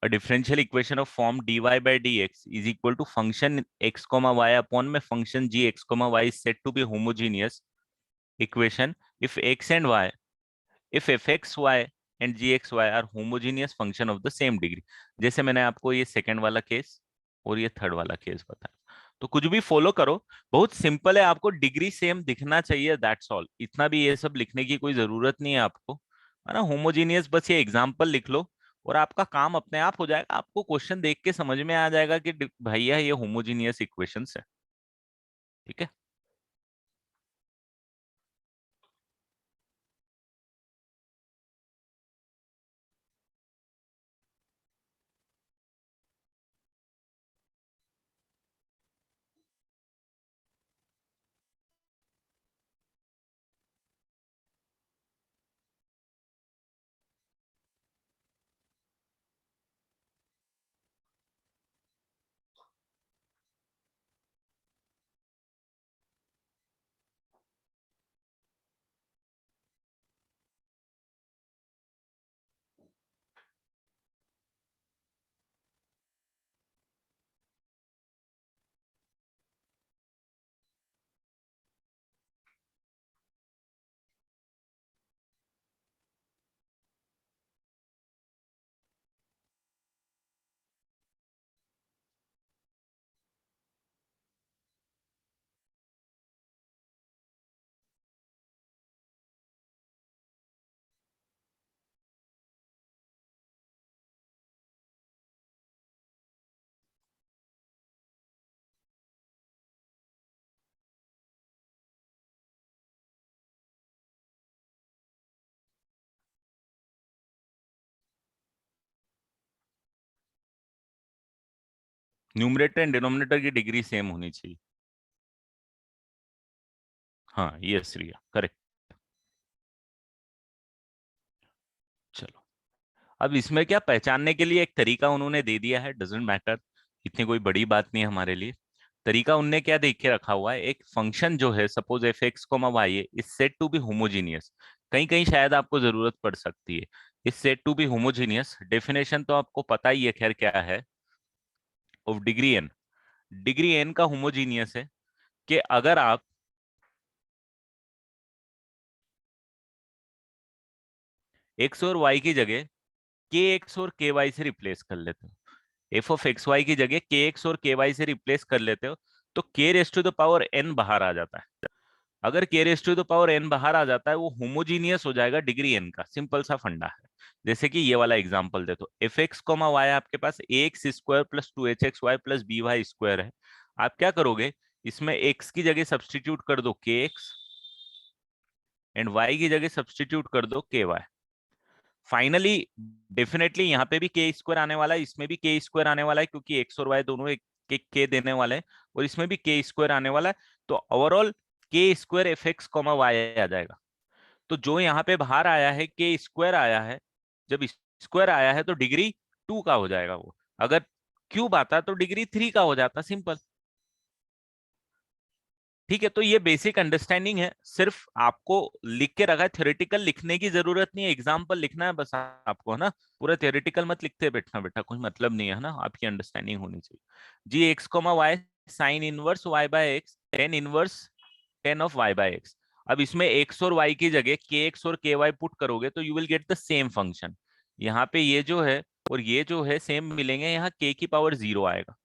A differential equation of form dy by dx is equal to function x comma y upon में function g x comma y is said to be homogeneous equation if x and y, if fx y and gx y are homogeneous function of the same degree। जैसे मैंने आपको ये सेकंड वाला केस और ये थर्ड वाला केस बताया, तो कुछ भी फॉलो करो, बहुत सिंपल है, आपको डिग्री सेम दिखना चाहिए, दैट्स ऑल। इतना भी ये सब लिखने की कोई जरूरत नहीं है आपको, है ना। होमोजीनियस बस ये एग्जांपल लिख लो और आपका काम अपने आप हो जाएगा। आपको क्वेश्चन देख के समझ में आ जाएगा कि भैया ये होमोजीनियस इक्वेशंस है। ठीक है। न्यूमरेटर एंड डिनोमिनेटर की डिग्री सेम होनी चाहिए। हाँ यस रिया करेक्ट। चलो, अब इसमें क्या पहचानने के लिए एक तरीका उन्होंने दे दिया है, डजेंट मैटर, इतनी कोई बड़ी बात नहीं है हमारे लिए। तरीका उनने क्या देख के रखा हुआ है, एक फंक्शन जो है suppose f x comma y is said to be homogeneous. कहीं कहीं शायद आपको जरूरत पड़ सकती है, is said to be homogeneous, definition तो आपको पता ही है खैर क्या है, of degree n. Degree n का होमोजीनियस है कि अगर आप एक्स और वाई की जगह के एक्स और के वाई से रिप्लेस कर लेते हो, एफ ऑफ एक्स वाई की जगह के एक्स और के वाई से रिप्लेस कर लेते हो, तो k raise to the power n बाहर आ जाता है। अगर k raise to the power n बाहर आ जाता है, वो होमोजीनियस हो जाएगा डिग्री एन का, सिंपल सा फंडा है। जैसे कि ये वाला एग्जांपल दे, तो एफ एक्स कोमा वाई आपके पास A X square plus two H X Y plus B Y square है। आप क्या करोगे, इसमें एक्स की जगह सब्सटीट्यूट कर दो के एक्स, एंड वाई की जगह सब्सटीट्यूट कर दो के वाई। फाइनली डेफिनेटली यहाँ पे भी के स्क्वायर आने वाला है, इसमें भी के स्क्वायर आने वाला है, क्योंकि एक्स और वाई दोनों एक के देने वाले हैं, और इसमें भी के स्क्वायर आने वाला है। तो overall K square F X comma Y आ जाएगा। तो जो यहाँ पे बाहर आया है के स्क्वायर आया है, जब स्क्वायर आया है तो डिग्री 2 का हो जाएगा वो। अगर क्यूब आता तो डिग्री 3 का हो जाता, सिंपल। ठीक है, तो ये बेसिक अंडरस्टैंडिंग है, सिर्फ आपको लिख के रखा है, थ्योरेटिकल लिखने की जरूरत नहीं है, एग्जाम्पल लिखना है बस आपको, है ना। पूरा थ्योरेटिकल मत लिखते बैठना बेटा, कोई मतलब नहीं है ना, आपकी अंडरस्टैंडिंग होनी चाहिए। G X comma Y sine inverse Y by X tan inverse tan of Y by X. अब इसमें एक्स और वाई की जगह के एक्स और के वाई पुट करोगे तो you will get the same function. यहाँ पे ये जो है और ये जो है सेम मिलेंगे, यहाँ के की पावर 0 आएगा,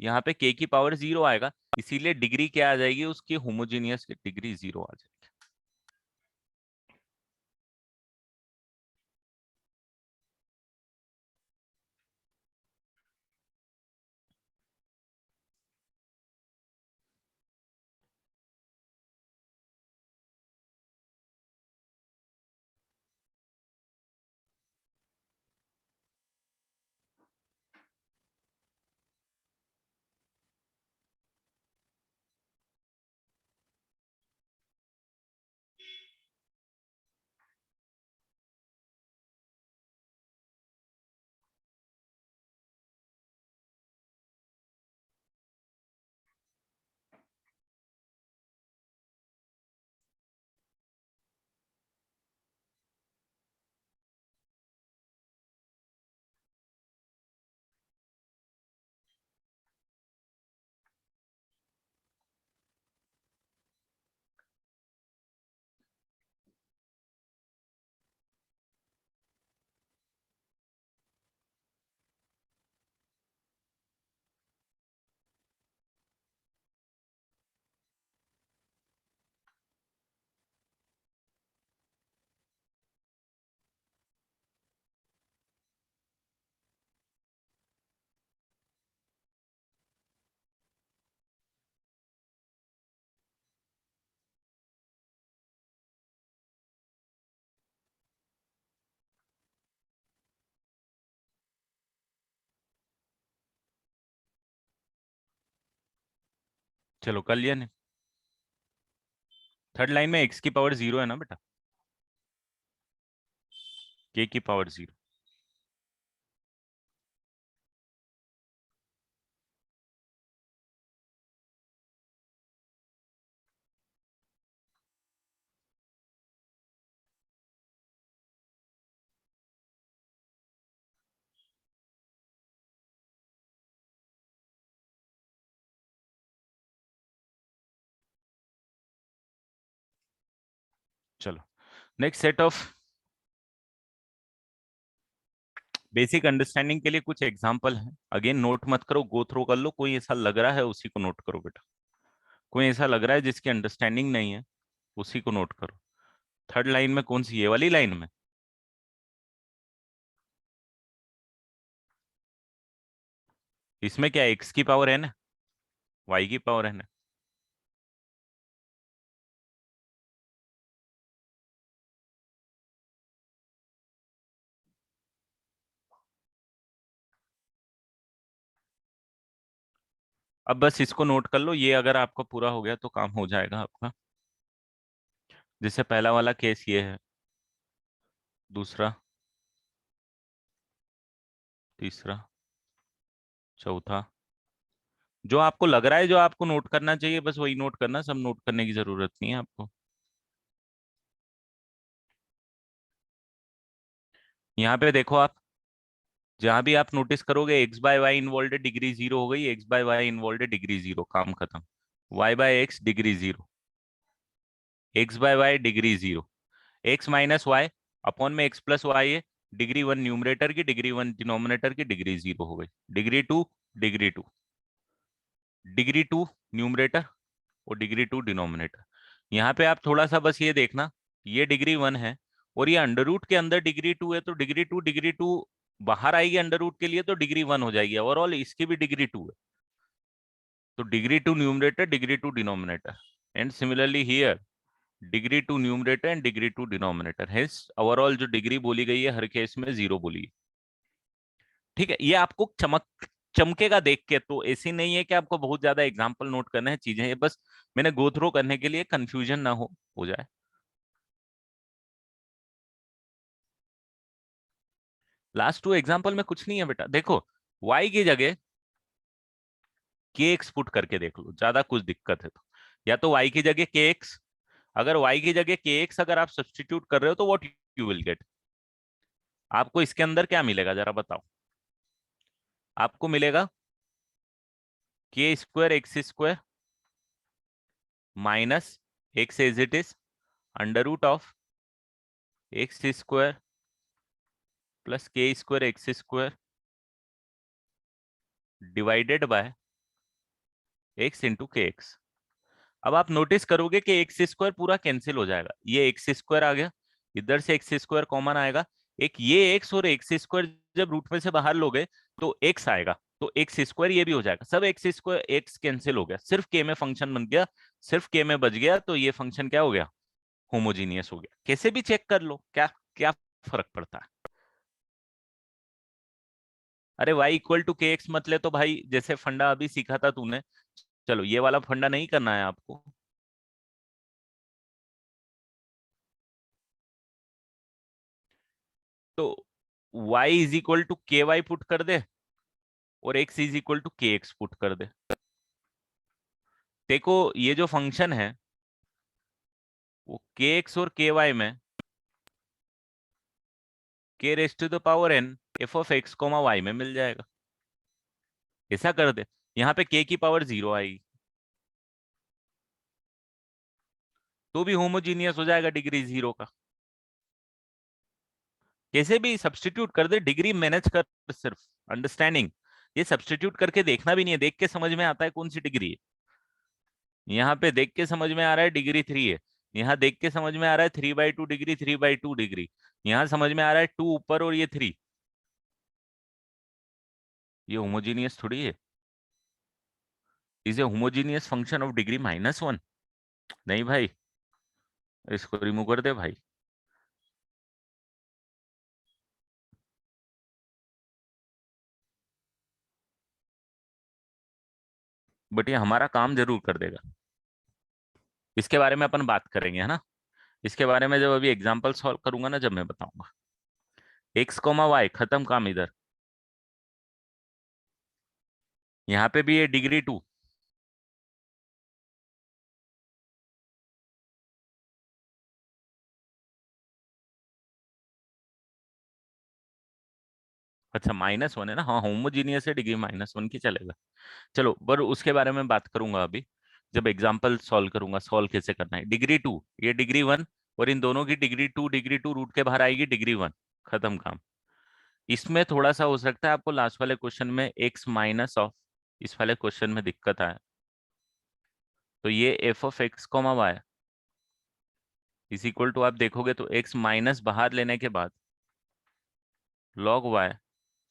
यहाँ पे के की पावर 0 आएगा, इसीलिए डिग्री क्या आ जाएगी उसकी, होमोजीनियस की डिग्री 0 आ जाएगी। चलो कर लिया ने। थर्ड लाइन में एक्स की पावर 0 है ना बेटा, के की पावर 0। चलो, next set of basic understanding के लिए कुछ एग्जांपल हैं, अगेन नोट मत करो, गो थ्रो कर लो, कोई ऐसा लग रहा है उसी को नोट करो बेटा, कोई ऐसा लग रहा है जिसकी अंडरस्टैंडिंग नहीं है उसी को नोट करो। थर्ड लाइन में कौन सी, ये वाली लाइन में, इसमें क्या एक्स की पावर है ना, वाई की पावर है ना। अब बस इसको नोट कर लो, ये अगर आपका पूरा हो गया तो काम हो जाएगा आपका। जैसे पहला वाला केस ये है, दूसरा, तीसरा, चौथा, जो आपको लग रहा है जो आपको नोट करना चाहिए बस वही नोट करना, सब नोट करने की जरूरत नहीं है आपको। यहाँ पे देखो आप, जहां भी आप नोटिस करोगे x by y involve degree zero हो गई, x by y involve degree zero, काम खत्म। Y by x degree zero, x by y degree zero, x minus y upon में एक्स प्लस वाई है, डिग्री वन न्यूमरेटर की, डिग्री वन डिनोमिनेटर की, डिग्री जीरो हो गई। Degree two, degree two, degree two numerator और डिग्री टू डिनोमिनेटर। यहाँ पे आप थोड़ा सा बस ये देखना, ये डिग्री वन है और ये अंडर रूट के अंदर डिग्री टू है, तो डिग्री टू बाहर आएगी अंडर रूट के लिए तो डिग्री वन हो जाएगी, ओवरऑल इसकी भी डिग्री टू है। तो degree two numerator, degree two denominator, and similarly here degree two numerator and degree two denominator, hence overall जो डिग्री बोली गई है हर केस में जीरो बोली है। ठीक है, ये आपको चमकेगा देख के, तो ऐसी नहीं है कि आपको बहुत ज्यादा एग्जाम्पल नोट करने हैं चीजें, ये बस मैंने गो थ्रू करने के लिए, कंफ्यूजन ना हो जाए। लास्ट टू एग्जाम्पल में कुछ नहीं है बेटा, देखो y की जगह kx पुट करके देख लो, ज्यादा कुछ दिक्कत है तो, या तो y की जगह kx, अगर y की जगह kx अगर आप सब्सटीट्यूट कर रहे हो तो व्हाट यू विल गेट, आपको इसके अंदर क्या मिलेगा जरा बताओ। आपको मिलेगा K square x square minus X as it is under root of X square plus K square x square divided by X into K X. अब आप नोटिस करोगे कि एक्स स्क्वायर पूरा कैंसिल हो जाएगा, ये एक्स स्क्वायर आ गया, इधर से एक्स स्क्वायर कॉमन आएगा, एक ये एक्स और एक्स स्क्वायर जब रूट में से बाहर लोगे तो एक्स आएगा, तो एक्स स्क्वायर ये भी हो जाएगा, सब एक्स स्क्वायर एक्स कैंसिल हो गया, सिर्फ के में फंक्शन बन गया, सिर्फ के में बच गया, तो ये फंक्शन क्या हो गया, होमोजीनियस हो गया। कैसे भी चेक कर लो, क्या क्या फर्क पड़ता है। अरे y इक्वल टू के एक्स मतलब तो भाई जैसे फंडा अभी सीखा था तूने, चलो ये वाला फंडा नहीं करना है आपको। तो y इज इक्वल टू के वाई पुट कर दे और x इज इक्वल टू के एक्स पुट कर दे। देखो ये जो फंक्शन है वो के एक्स और के वाई में k raise to the power n f of x comma y में मिल जाएगा। ऐसा कर दे, यहाँ पे k की पावर जीरो आएगी तो भी होमोजीनियस हो जाएगा डिग्री जीरो का। कैसे भी सब्सटीट्यूट कर दे, डिग्री मैनेज कर, सिर्फ अंडरस्टैंडिंग, ये सब्सटीट्यूट करके देखना भी नहीं है, देख के समझ में आता है कौन सी डिग्री है। यहाँ पे देख के समझ में आ रहा है डिग्री थ्री है, यहाँ देख के समझ में आ रहा है three by two degree, three by two degree, यहाँ समझ में आ रहा है टू ऊपर और ये थ्री, ये होमोजीनियस थोड़ी है। Is a homogeneous function of degree minus one, नहीं भाई, इसको रिमूव कर दे भाई। बट ये हमारा काम जरूर कर देगा, इसके बारे में अपन बात करेंगे है ना, इसके बारे में जब अभी एग्जांपल सॉल्व करूंगा ना जब मैं बताऊंगा। एक्स कोमा वाई खत्म काम इधर, यहाँ पे भी ये डिग्री टू, अच्छा माइनस वन है ना, हाँ होमोजीनियस है, डिग्री माइनस वन की चलेगा। चलो पर उसके बारे में बात करूंगा अभी, जब एग्जांपल सॉल्व करूंगा, सॉल्व कैसे करना है। डिग्री टू, ये डिग्री वन, और इन दोनों की डिग्री टू रूट के बाहर आएगी डिग्री वन, खत्म काम। इसमें थोड़ा सा हो सकता है आपको लास्ट वाले क्वेश्चन में एक्स माइनस ऑफ, इस वाले क्वेश्चन में दिक्कत आए, तो ये f of x comma y is equal to, आप देखोगे तो एक्स माइनस बाहर लेने के बाद log y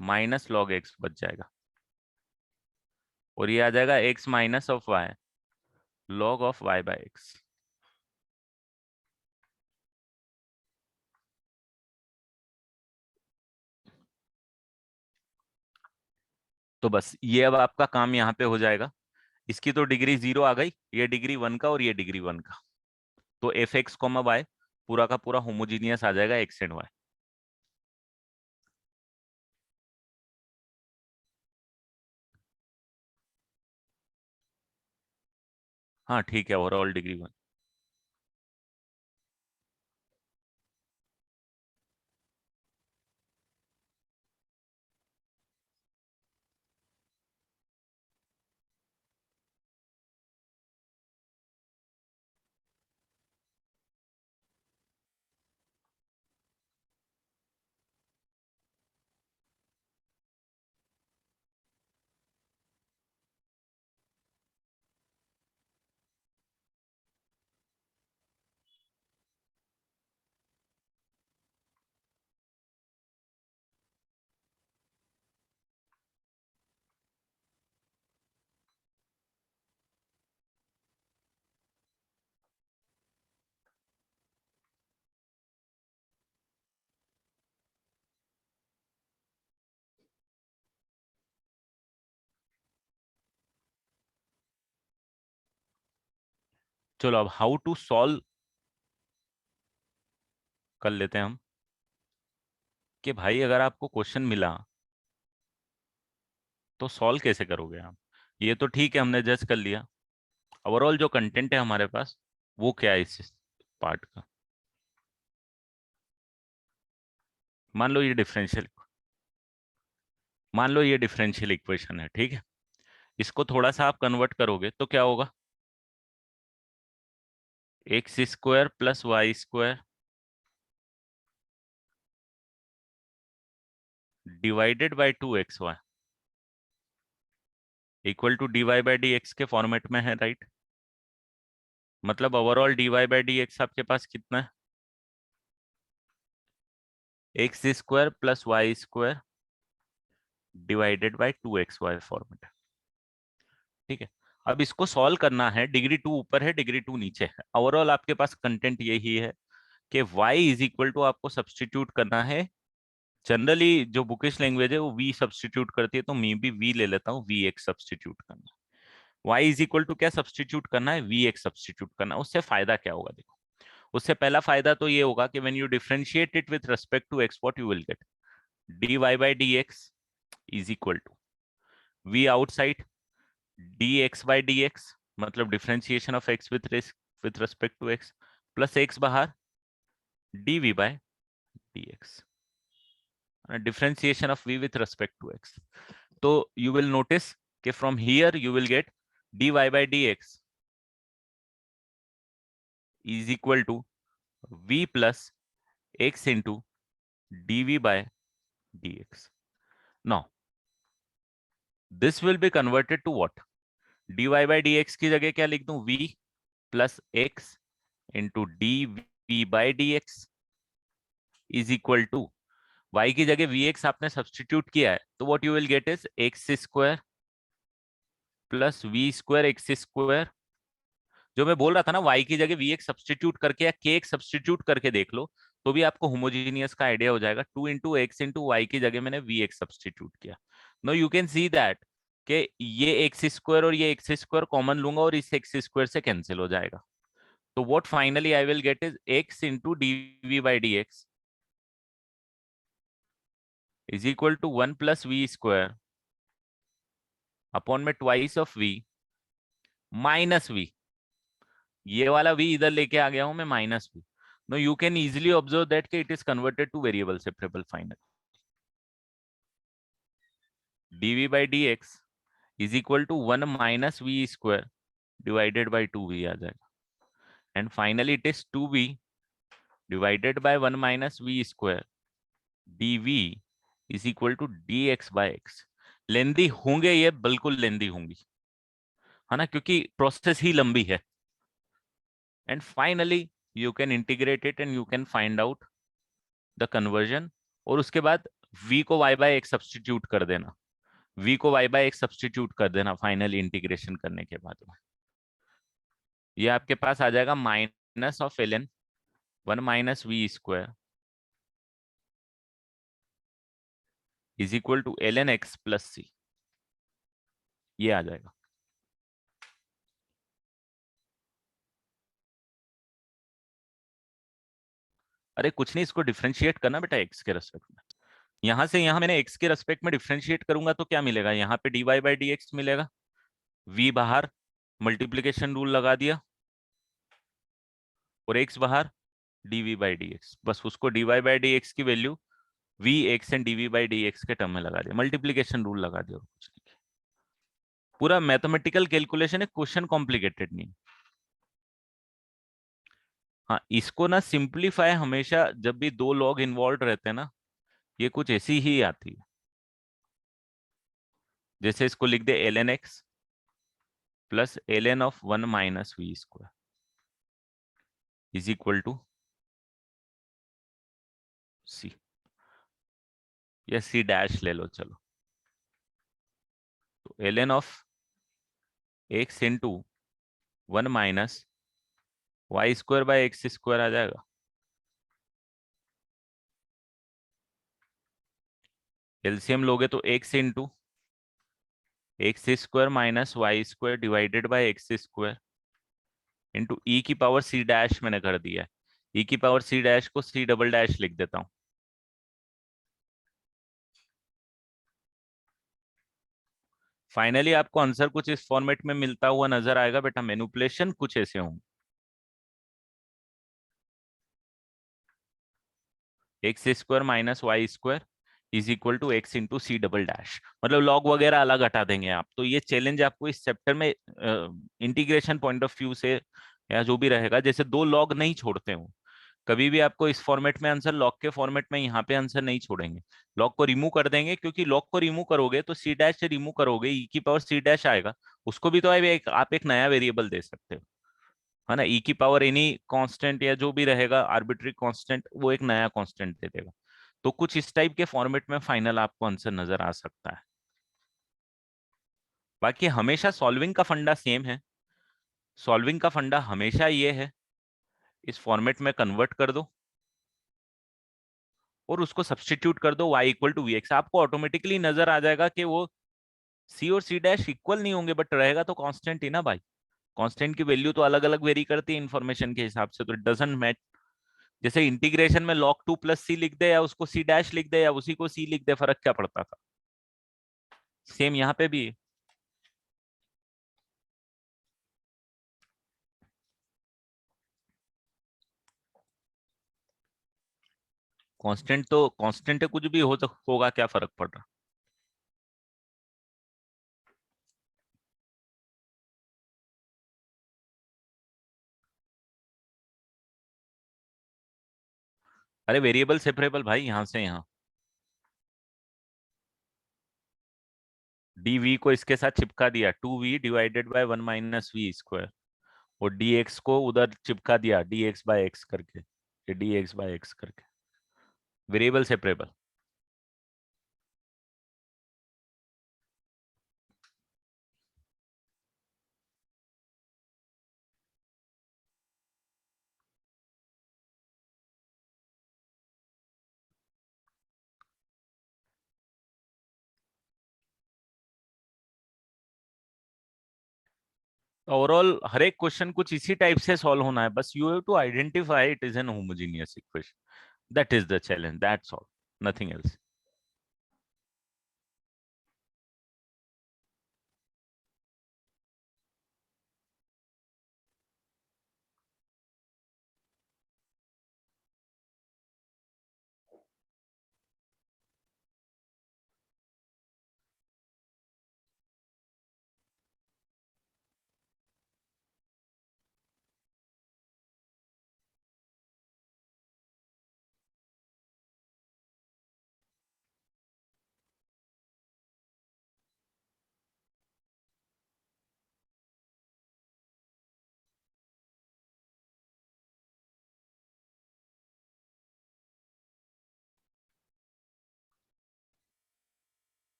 minus log x बच जाएगा, और ये आ जाएगा x minus of y log of Y by x. तो बस ये अब आपका काम यहाँ पे हो जाएगा, इसकी तो डिग्री 0 आ गई, ये डिग्री 1 का और ये डिग्री 1 का, तो एफ एक्स कॉमा वाई पूरा का पूरा होमोजीनियस आ जाएगा एक्स एंड वाई। हाँ ठीक है, ओवरऑल डिग्री 1। चलो अब हाउ टू सॉल्व कर लेते हैं हम, कि भाई अगर आपको क्वेश्चन मिला तो सॉल्व कैसे करोगे आप। ये तो ठीक है, हमने जज कर लिया, ओवरऑल जो कंटेंट है हमारे पास वो क्या है इस पार्ट का। मान लो ये डिफरेंशियल, मान लो ये डिफरेंशियल इक्वेशन है, ठीक है। इसको थोड़ा सा आप कन्वर्ट करोगे तो क्या होगा, x square plus y square divided by 2xy equal to d Y by D x के फॉर्मेट में है, राइट। मतलब overall d Y by D x आपके पास कितना है, x square plus y square divided by 2xy format, ठीक है। अब इसको सॉल्व करना है, डिग्री 2 ऊपर है डिग्री 2 नीचे है, ओवरऑल आपके पास कंटेंट यही है कि y इज इक्वल टू आपको सब्सटीट्यूट करना है। जनरली जो बुकिश लैंग्वेज है वो v सब्सटीट्यूट करती है, तो मैं भी v ले लेता हूँ, v x सब्सटीट्यूट करना है। y इज इक्वल टू क्या सब्सटीट्यूट करना है, v x सब्सटीट्यूट करना है। उससे फायदा क्या होगा देखो, उससे पहला फायदा तो ये होगा कि when you differentiate it with respect to x what you will get, dy by dx is equal to v outside dx by dx, मतलब differentiation of x with respect to x, plus x बाहर dv by dx, differentiation of v with respect to x. So you will notice कि from here you will get dy by dx is equal to v plus x into dv by dx. Now this will be converted to what, dy by dx की जगह क्या लिख दूं, v plus x into dv by dx is equal to y की जगह vx आपने सब्सटीट्यूट किया है, तो what you will get is x square plus we square x square, जो मैं बोल रहा था ना y की जगह वी एक्स सब्सटीट्यूट करके या के एक्स सब्सटीट्यूट करके देख लो तो भी आपको होमोजीनियस का आइडिया हो जाएगा। 2 इंटू एक्स इंटू वाई की जगह मैंने वी एक्स सब्सटीट्यूट किया। No you can see that कि ये एक्स स्क्वायर और ये एक्स स्क्वायर कॉमन लूंगा और इस एक्स स्क्वायर से कैंसिल हो जाएगा, तो what finally I will get is X into D we by D x is equal to 1 plus we square upon में twice of V minus V, ये वाला v इधर लेके आ गया हूं मैं minus v। No you can easily observe that कि it is converted to variable separable final, dv by dx is equal to 1 minus we square divided by 2v आ जाएगा, and finally it is 2v divided by 1 minus we square dv is equal to dx by x। लेंदी होंगे ये, बिल्कुल लेंदी होंगी, है ना, क्योंकि प्रोसेस ही लंबी है। And finally you can integrate it and you can find out the conversion, और उसके बाद v को y बाय x सब्सटीट्यूट कर देना, v को y बाय x सब्सटीट्यूट कर देना फाइनली इंटीग्रेशन करने के बाद में, ये आपके पास आ जाएगा minus of ln 1 minus we square is equal to ln x plus C, ये आ जाएगा। अरे कुछ नहीं, इसको डिफरेंशिएट करना बेटा एक्स के रेस्पेक्ट में। यहां से यहां मैंने एक्स के रेस्पेक्ट में डिफरेंशिएट करूंगा तो क्या मिलेगा, यहाँ पे dy बाई डी एक्स मिलेगा, v बाहर, मल्टीप्लीकेशन रूल लगा दिया, और x बाहर, dv बाई डी एक्स, बस उसको dy बाई डी एक्स की value v x and dv by D x के टर्म में लगा दिया, मल्टीप्लीकेशन रूल लगा दिया, और कुछ नहीं। पूरा मैथमेटिकल कैलकुलेशन है, क्वेश्चन कॉम्प्लिकेटेड नहीं। हाँ, इसको ना सिंप्लीफाई हमेशा जब भी दो लॉग इन्वॉल्व रहते हैं ना, ये कुछ ऐसी ही आती है। जैसे इसको लिख दे L N X plus L N of one minus we square is equal to C, या सी डैश ले लो चलो। तो L N of X into one minus Y square by X square आ जाएगा। एलसीएम लोगे तो X into X square minus Y square divided by X square into E की पावर सी डैश मैंने कर दिया है। ई की पावर सी डैश को सी डबल डैश लिख देता हूं। फाइनली आपको आंसर कुछ इस फॉर्मेट में मिलता हुआ नजर आएगा बेटा, मैनिपुलेशन कुछ ऐसे होंगे, x square minus Y square is equal to x into c double dash, मतलब लॉग वगैरह अलग हटा देंगे आप। तो ये चैलेंज आपको इस चैप्टर में इंटीग्रेशन पॉइंट ऑफ व्यू से या जो भी रहेगा, जैसे दो लॉग नहीं छोड़ते हो, कभी भी आपको इस फॉर्मेट में आंसर लॉग के फॉर्मेट में यहाँ पे आंसर नहीं छोड़ेंगे, लॉग को रिमूव कर देंगे, क्योंकि लॉग को रिमूव करोगे तो सी डैश से रिमूव करोगे ई की पावर सी डैश आएगा, उसको भी तो आप एक नया वेरिएबल दे सकते हो, है ना। ई की पावर एनी कांस्टेंट या जो भी रहेगा आर्बिट्री कांस्टेंट, वो एक नया कांस्टेंट दे देगा। तो कुछ इस टाइप के फॉर्मेट में फाइनल आपको आंसर नजर आ सकता है। बाकी हमेशा सॉल्विंग का फंडा सेम है, सॉल्विंग का फंडा हमेशा ये है, इस फॉर्मेट में कन्वर्ट कर दो और उसको सब्सटीट्यूट कर दो y equal to we x, आपको ऑटोमेटिकली नजर आ जाएगा कि वो c और c डैश इक्वल नहीं होंगे, बट रहेगा तो कांस्टेंट ही ना भाई। कांस्टेंट की वैल्यू तो अलग अलग वेरी करती है इन्फॉर्मेशन के हिसाब से, तो इट डजंट मैच। जैसे इंटीग्रेशन में log टू प्लस सी लिख दे या उसको सी डैश लिख दे या उसी को सी लिख दे, फर्क क्या पड़ता था। सेम यहाँ पे भी कांस्टेंट तो कांस्टेंट है, कुछ भी होगा, क्या फर्क पड़ रहा। अरे वेरिएबल सेपरेबल भाई, यहाँ से यहाँ डी वी को इसके साथ चिपका दिया, two v divided by one minus we square, और डी एक्स को उधर चिपका दिया डी एक्स बाय एक्स करके, ये डी एक्स बाय एक्स करके, वेरिएबल सेपरेबल। ओवरऑल हर एक क्वेश्चन कुछ इसी टाइप से सॉल्व होना है, बस you have to identify it is an homogeneous equation, that is the challenge, that's all, nothing else.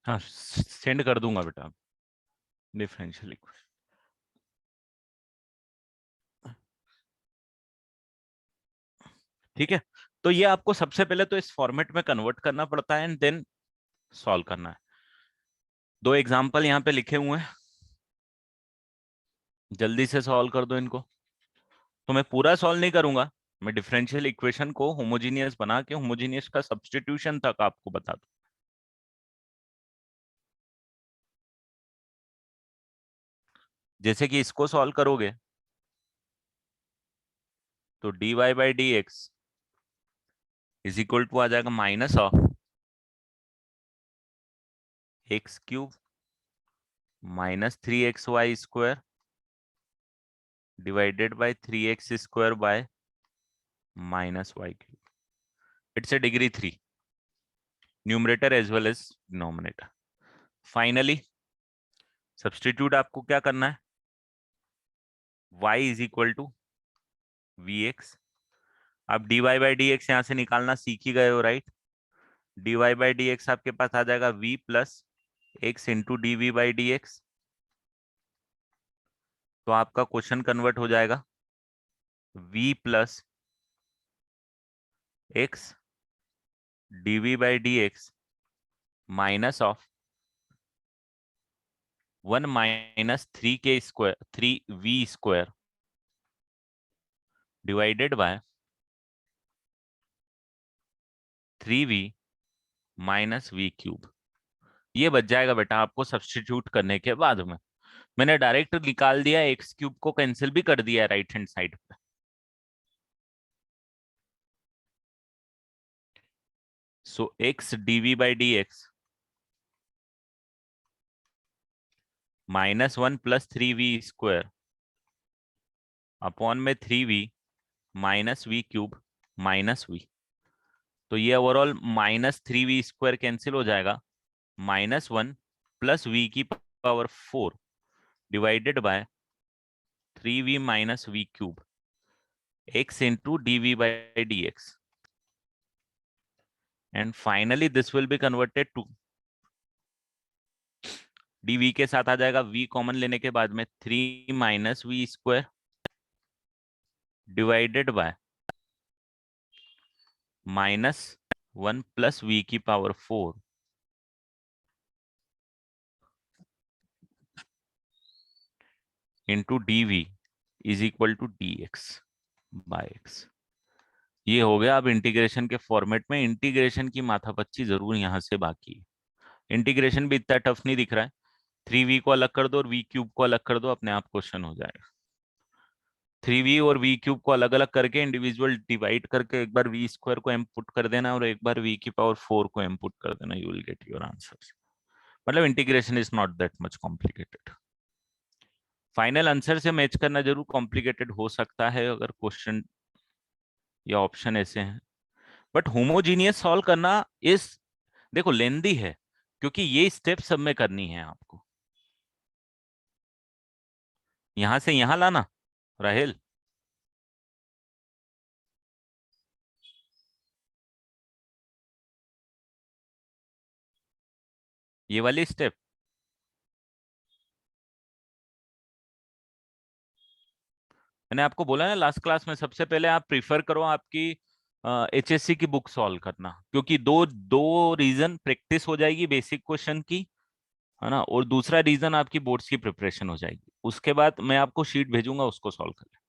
हाँ सेंड कर दूंगा बेटा डिफरेंशियल इक्वेशन। ठीक है, तो ये आपको सबसे पहले तो इस फॉर्मेट में कन्वर्ट करना पड़ता है एंड देन सॉल्व करना है। दो एग्जांपल यहाँ पे लिखे हुए हैं, जल्दी से सॉल्व कर दो इनको। तो मैं पूरा सॉल्व नहीं करूंगा, मैं डिफरेंशियल इक्वेशन को होमोजीनियस बना के होमोजीनियस का सब्स्टिट्यूशन तक आपको बता दूं। जैसे कि इसको सॉल्व करोगे तो dy by D x is equal to आ जाएगा minus of X cube minus 3xy² divided by 3x² by -y³। It's a degree 3, numerator as well as denominator. Finally substitute आपको क्या करना है, y is equal to we X. अब dy बाई डी एक्स यहाँ से निकालना सीख ही गए हो right. dy by D x आपके पास आ जाएगा v plus X into D we by D x. तो आपका क्वेश्चन कन्वर्ट हो जाएगा v plus x d we by D x minus of 1 minus 3k² 3v² divided by 3v minus v³। ये बच जाएगा बेटा आपको सब्स्टिट्यूट करने के बाद में। मैंने डायरेक्ट निकाल दिया, x³ को कैंसिल भी कर दिया राइट हैंड साइड पे। सो x dv by D x -1 plus 3v² upon में 3v minus v³ minus v। तो ये ओवरऑल -3v² कैंसिल हो जाएगा, -1 plus v⁴ divided by 3v minus v³ x into d by D x. And finally this will be converted to dv के साथ आ जाएगा v कॉमन लेने के बाद में 3 minus v² divided by -1 plus v⁴ into dv is equal to dx by x। ये हो गया। अब इंटीग्रेशन के फॉर्मेट में इंटीग्रेशन की माथापच्ची जरूर यहां से बाकी है। इंटीग्रेशन भी इतना टफ नहीं दिख रहा है, 3v को अलग कर दो और v³ को अलग कर दो, अपने आप क्वेश्चन हो जाएगा। 3v और v³ को अलग अलग करके इंडिविजुअल डिवाइड करके एक बार v² को इनपुट कर देना और एक बार v⁴ को इनपुट कर देना, you will get your answer. मतलब integration is not that much complicated. Final answer से मैच करना जरूर कॉम्प्लिकेटेड हो सकता है अगर क्वेश्चन या ऑप्शन ऐसे हैं, बट होमोजीनियस सॉल्व करना इस देखो लेंदी है, क्योंकि ये स्टेप सब में करनी है आपको। यहां से यहां लाना राहेल, ये वाली स्टेप मैंने आपको बोला ना लास्ट क्लास में, सबसे पहले आप प्रीफर करो आपकी एचएससी की बुक सॉल्व करना, क्योंकि दो दो रीजन प्रैक्टिस हो जाएगी बेसिक क्वेश्चन की, है ना, और दूसरा रीजन आपकी बोर्ड्स की प्रिपरेशन हो जाएगी। उसके बाद मैं आपको शीट भेजूंगा, उसको सॉल्व कर लें।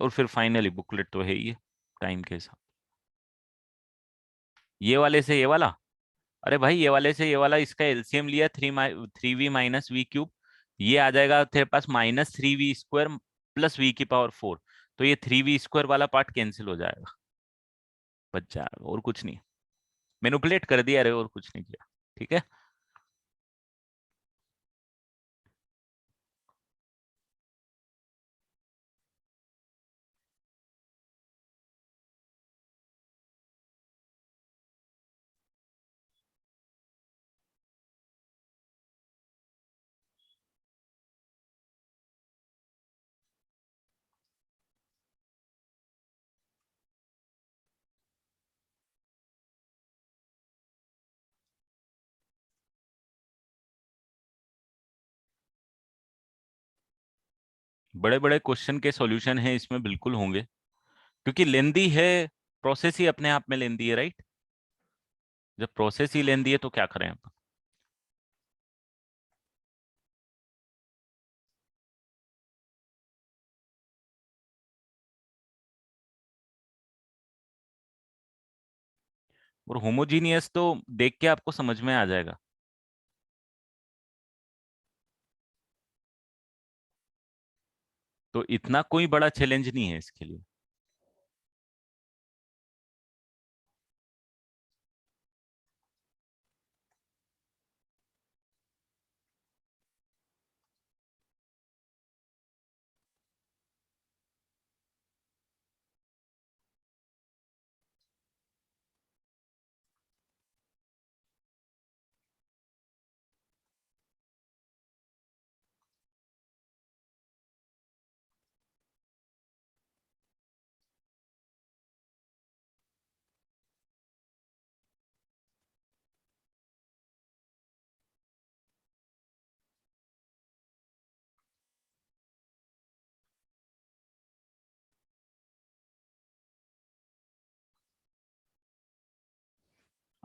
और फिर फाइनली बुकलेट तो है ही है टाइम के हिसाब। ये वाले से ये वाला, अरे भाई ये वाले से ये वाला, इसका एलसीएम लिया 3v माइनस v³, ये आ जाएगा तेरे पास -3v² प्लस v⁴। तो ये 3v² वाला पार्ट कैंसिल हो जाएगा, बच जाएगा, और कुछ नहीं। मैनिपुलेट कर दिया रे, और कुछ नहीं किया। ठीक है, बड़े बड़े क्वेश्चन के सॉल्यूशन है इसमें बिल्कुल होंगे, क्योंकि लेंदी है, प्रोसेस ही अपने आप में लेंदी है, राइट। जब प्रोसेस ही लेंदी है तो क्या करें आप। और होमोजीनियस तो देख के आपको समझ में आ जाएगा। तो इतना कोई बड़ा चैलेंज नहीं है इसके लिए।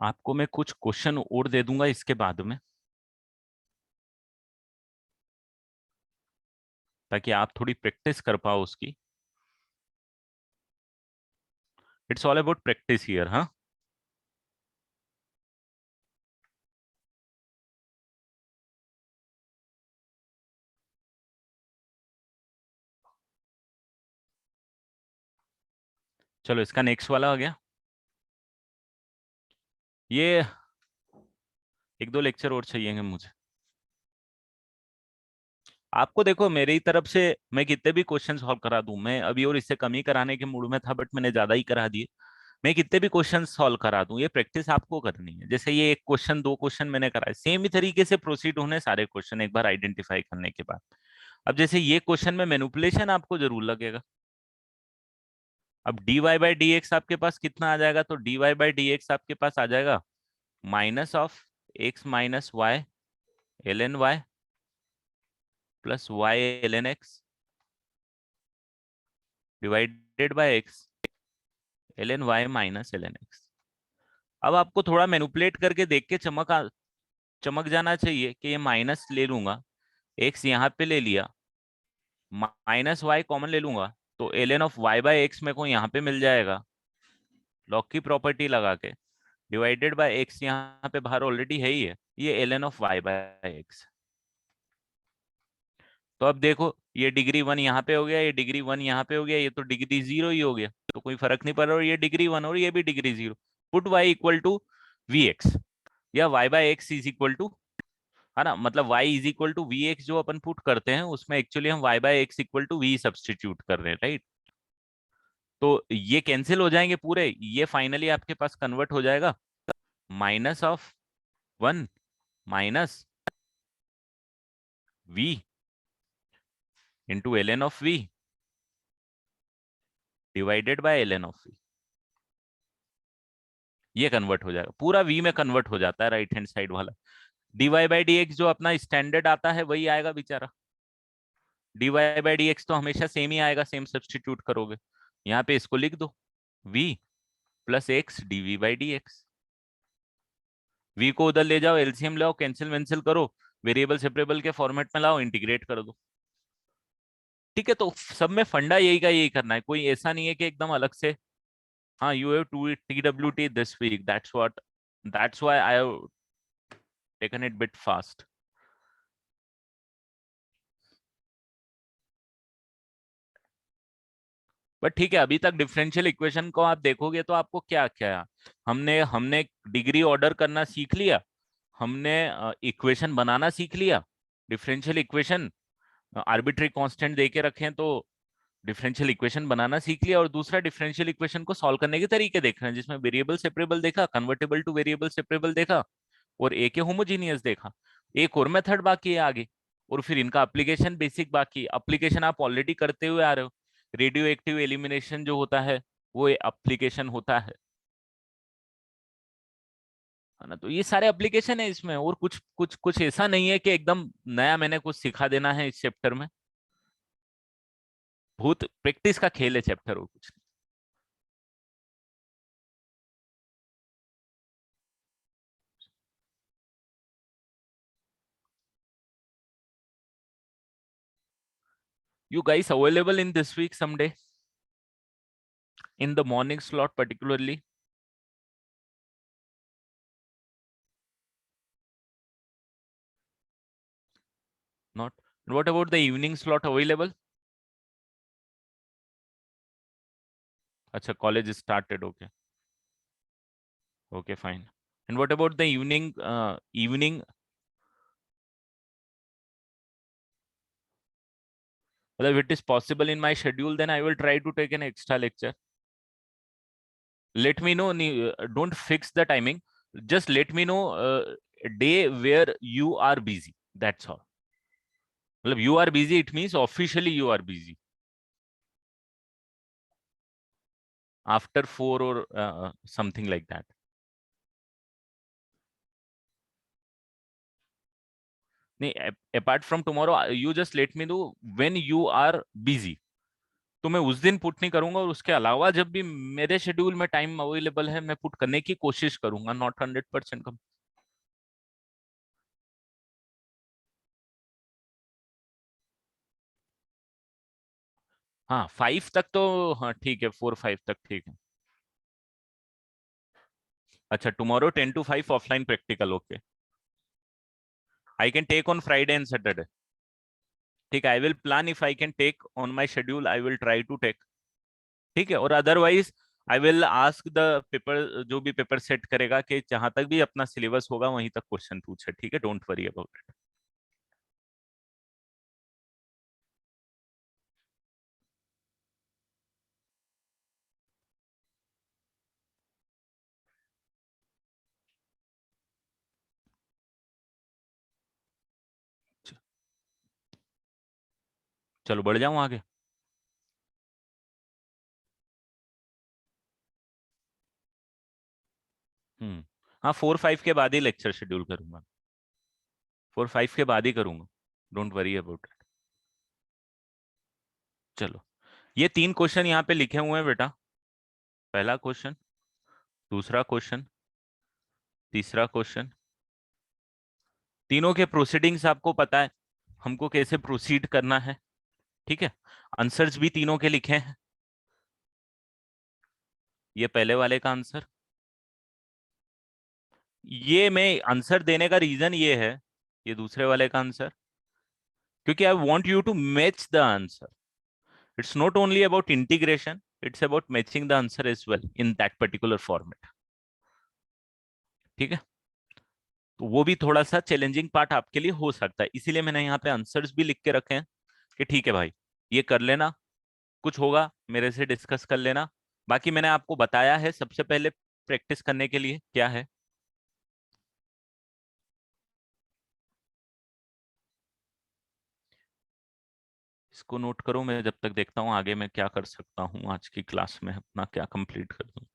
आपको मैं कुछ क्वेश्चन और दे दूंगा इसके बाद में, ताकि आप थोड़ी प्रैक्टिस कर पाओ उसकी। It's all about practice here, हाँ। चलो इसका नेक्स्ट वाला आ गया। ये एक दो लेक्चर और चाहिए मुझे। आपको देखो मेरी तरफ से मैं कितने भी क्वेश्चन सॉल्व करा दूं, मैं अभी और इससे कम ही कराने के मूड में था, बट मैंने ज्यादा ही करा दिए। मैं कितने भी क्वेश्चन सॉल्व करा दूं, ये प्रैक्टिस आपको करनी है। जैसे ये एक क्वेश्चन दो क्वेश्चन मैंने कराए, सेम ही तरीके से प्रोसीड होने सारे क्वेश्चन एक बार आइडेंटिफाई करने के बाद। अब जैसे ये क्वेश्चन में मैनिपुलेशन आपको जरूर लगेगा। अब dy बाई डी एक्स आपके पास कितना आ जाएगा, तो dy बाई डी एक्स आपके पास आ जाएगा minus of x minus y l n y plus y l N x divided by x l n y minus l N x. अब आपको थोड़ा मैनिपुलेट करके देख के चमक जाना चाहिए कि ये माइनस ले लूंगा, एक्स यहाँ पे ले लिया, माइनस वाई कॉमन ले लूंगा, तो L N of y by x मेरे को यहाँ पे मिल जाएगा लॉग की प्रॉपर्टी लगा के, डिवाइडेड बाय एक्स यहाँ पे बाहर ऑलरेडी है ही है, ये l N of Y by x. तो अब देखो ये डिग्री वन यहाँ पे हो गया, ये डिग्री वन यहाँ पे हो गया, ये तो डिग्री जीरो ही हो गया, तो कोई फर्क नहीं पड़ रहा। और ये डिग्री वन और ये भी degree zero. Put Y equal to we X, या Y by X is equal to, है ना, मतलब Y is equal to we X जो अपन पुट करते हैं उसमें एक्चुअली हम Y by X equal to V substitute कर रहे हैं, राइट। तो ये कैंसिल हो जाएंगे पूरे, ये फाइनली आपके पास कन्वर्ट हो जाएगा minus of one minus v into l N of v divided by l N of v. ये कन्वर्ट हो जाएगा, पूरा वी में कन्वर्ट हो जाता है राइट हैंड साइड वाला। D Y by D x जो अपना स्टैंडर्ड आता है वही आएगा बेचारा। D Y by D x तो हमेशा सेम ही आएगा, सेम सब्सटीट्यूट करोगे। यहाँ पे इसको लिख दो, v plus x d we by D x. V को उधर ले जाओ, एलसीएम लाओ, कैंसिल वेंसिल करो, वेरिएबल सेपरेबल के फॉर्मेट में लाओ, इंटीग्रेट कर दो। ठीक है, तो सब में फंडा यही का यही करना है, कोई ऐसा नहीं है कि एकदम अलग से। हाँ, you have to TWT this week, that's why I have taken it bit fast. But ठीक है, अभी तक डिफरेंशियल इक्वेशन को आप देखोगे तो आपको क्या क्या हमने हमने डिग्री ऑर्डर करना सीख लिया, हमने इक्वेशन बनाना सीख लिया, डिफरेंशियल इक्वेशन आर्बिट्री कांस्टेंट दे के रखें तो डिफरेंशियल इक्वेशन बनाना सीख लिया, और दूसरा डिफरेंशियल इक्वेशन को सॉल्व करने के तरीके देख रहे हैं, जिसमें वेरिएबल सेपरेबल देखा, कन्वर्टेबल टू वेरिएबल सेपरेबल देखा, और एक है होमोजीनियस देखा। एक और मेथड बाकी है आगे, और फिर इनका एप्लीकेशन बेसिक बाकी। एप्लीकेशन आप ऑलरेडी करते हुए आ रहे हो, रेडियो एक्टिव एलिमिनेशन जो होता है वो एप्लीकेशन होता है ना। तो ये सारे एप्लीकेशन है इसमें, और कुछ कुछ कुछ ऐसा नहीं है कि एकदम नया मैंने कुछ सिखा देना है इस चैप्टर में। बहुत प्रैक्टिस का खेल है चैप्टर, और कुछ नहीं। You guys available in this week someday in the morning slot particularly? Not. What about the evening slot available? Acha, college is started. Okay. Okay, fine. And what about the evening? Well, if it is possible in my schedule, then I will try to take an extra lecture. Let me know. Don't fix the timing. Just let me know a day where you are busy. That's all. Well, you are busy. It means officially you are busy after 4 or something like that. नहीं, apart from tomorrow, you just let me know when you are busy. तो मैं उस दिन पुट नहीं करूंगा, और उसके अलावा जब भी मेरे शेड्यूल में टाइम अवेलेबल है, मैं पुट करने की कोशिश करूंगा, नॉट 100% कम। हाँ, 5 तक तो, हाँ ठीक है, 4-5 तक ठीक है। अच्छा, tomorrow 10 to 5 offline practical, okay. I can take on Friday and Saturday. ठीक है, I will plan, if I can take on my schedule I will try to take. ठीक है, और otherwise I will ask the paper, जो भी पेपर सेट करेगा, कि जहां तक भी अपना सिलेबस होगा वहीं तक क्वेश्चन पूछे। ठीक है, डोंट वरी अबाउट इट। चलो बढ़ जाऊं आगे। हम्म। हाँ, 4-5 के बाद ही लेक्चर शेड्यूल करूंगा। 4-5 के बाद ही करूंगा। Don't worry about it. चलो, ये 3 क्वेश्चन यहाँ पे लिखे हुए हैं बेटा। पहला क्वेश्चन, दूसरा क्वेश्चन, तीसरा क्वेश्चन। तीनों के प्रोसीडिंग्स आपको पता है, हमको कैसे प्रोसीड करना है। ठीक है, आंसर्स भी तीनों के लिखे हैं। ये पहले वाले का आंसर। ये मैं आंसर देने का रीजन ये है, ये दूसरे वाले का आंसर, क्योंकि I want you to match the answer. It's not only about integration, it's about matching the answer as well in that particular format. ठीक है, तो वो भी थोड़ा सा चैलेंजिंग पार्ट आपके लिए हो सकता है, इसीलिए मैंने यहाँ पे आंसर्स भी लिख के रखे हैं, कि ठीक है भाई, ये कर लेना, कुछ होगा मेरे से डिस्कस कर लेना। बाकी मैंने आपको बताया है सबसे पहले प्रैक्टिस करने के लिए क्या है। इसको नोट करो, मैं जब तक देखता हूँ आगे मैं क्या कर सकता हूँ, आज की क्लास में अपना क्या कंप्लीट कर दूँ।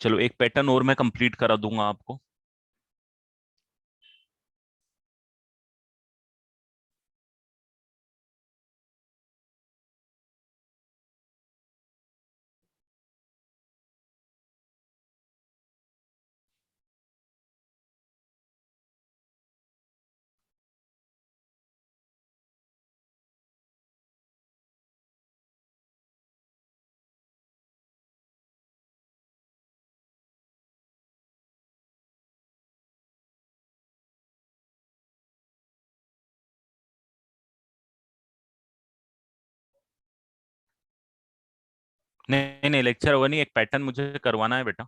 चलो, एक पैटर्न और मैं कंप्लीट करा दूंगा आपको। नहीं नहीं, लेक्चर हुआ नहीं, एक पैटर्न मुझे करवाना है बेटा।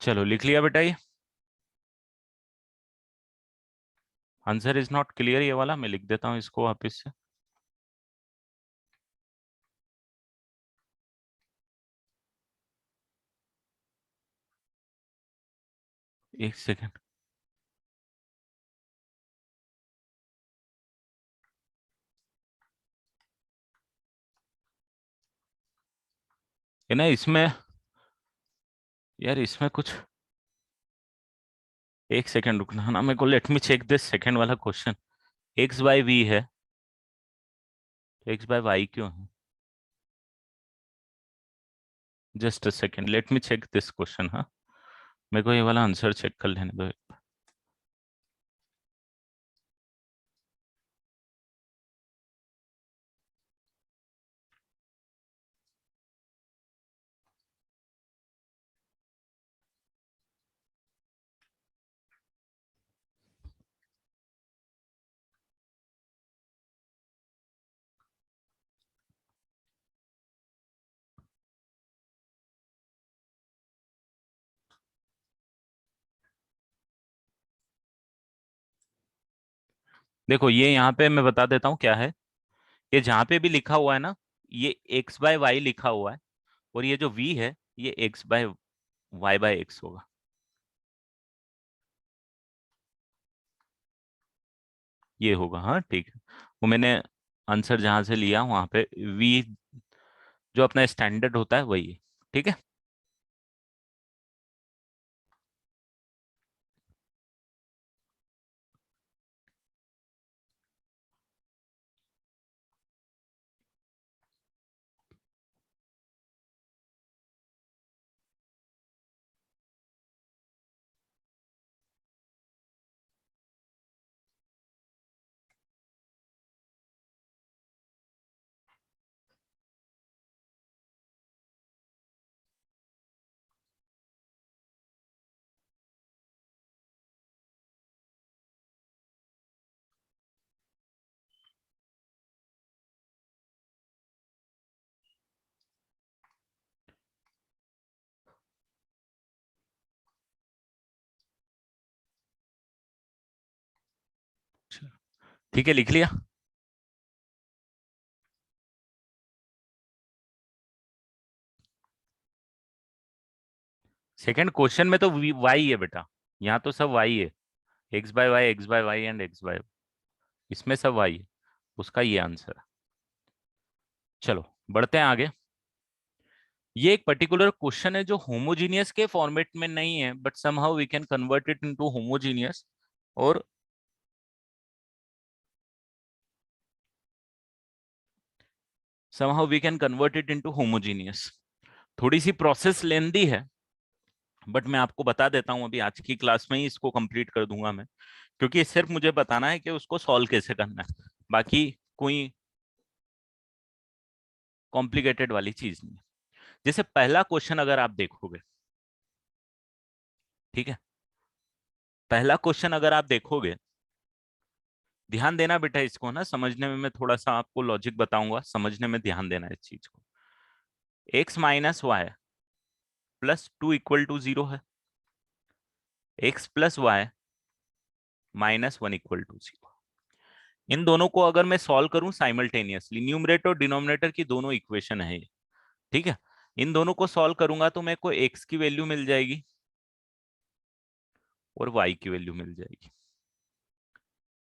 चलो लिख लिया बेटा ये। आंसर इज नॉट क्लियर ये वाला, मैं लिख देता हूँ इसको वापस से। एक सेकेंड। ये ना इसमें, यार इसमें कुछ, एक सेकेंड रुकना ना मेरे को, let me check this second वाला क्वेश्चन। एक्स बाय वी है, एक्स बाय वाई क्यों है? Just a second, let me check this question. हाँ, मेरे को ये वाला आंसर चेक कर लेने दो। देखो ये यहाँ पे मैं बता देता हूँ क्या है। ये जहाँ पे भी लिखा हुआ है ना, ये एक्स बाय वाई लिखा हुआ है, और ये जो वी है ये x by y by x होगा। ये होगा, हाँ ठीक है। वो मैंने आंसर जहां से लिया वहां पे वी जो अपना स्टैंडर्ड होता है वही है। ठीक है। ठीक है, लिख लिया। सेकंड क्वेश्चन में तो वाई है बेटा, यहाँ तो सब वाई है। X by y and x by, इसमें सब वाई है, उसका ये आंसर है। चलो बढ़ते हैं आगे। ये एक पर्टिकुलर क्वेश्चन है जो होमोजीनियस के फॉर्मेट में नहीं है, but somehow we can convert it into homogeneous, और somehow we can convert it into homogeneous. थोड़ी सी प्रोसेस लेंदी है, बट मैं आपको बता देता हूं, अभी आज की क्लास में ही इसको कंप्लीट कर दूंगा मैं, क्योंकि सिर्फ मुझे बताना है कि उसको सॉल्व कैसे करना है, बाकी कोई कॉम्प्लिकेटेड वाली चीज नहीं है। जैसे पहला क्वेश्चन अगर आप देखोगे, ठीक है, पहला क्वेश्चन अगर आप देखोगे, ध्यान देना बेटा इसको ना, समझने में मैं थोड़ा सा आपको लॉजिक बताऊंगा, समझने में ध्यान देना इस चीज को। X minus Y plus two equal to zero है, X plus Y minus one equal to zero. इन दोनों को अगर मैं सॉल्व करूं साइमल्टेनियसली, न्यूमरेटर और डिनोमिनेटर की दोनों इक्वेशन है ये, ठीक है। इन दोनों को सॉल्व करूंगा तो मेरे को x की वैल्यू मिल जाएगी और y की वैल्यू मिल जाएगी।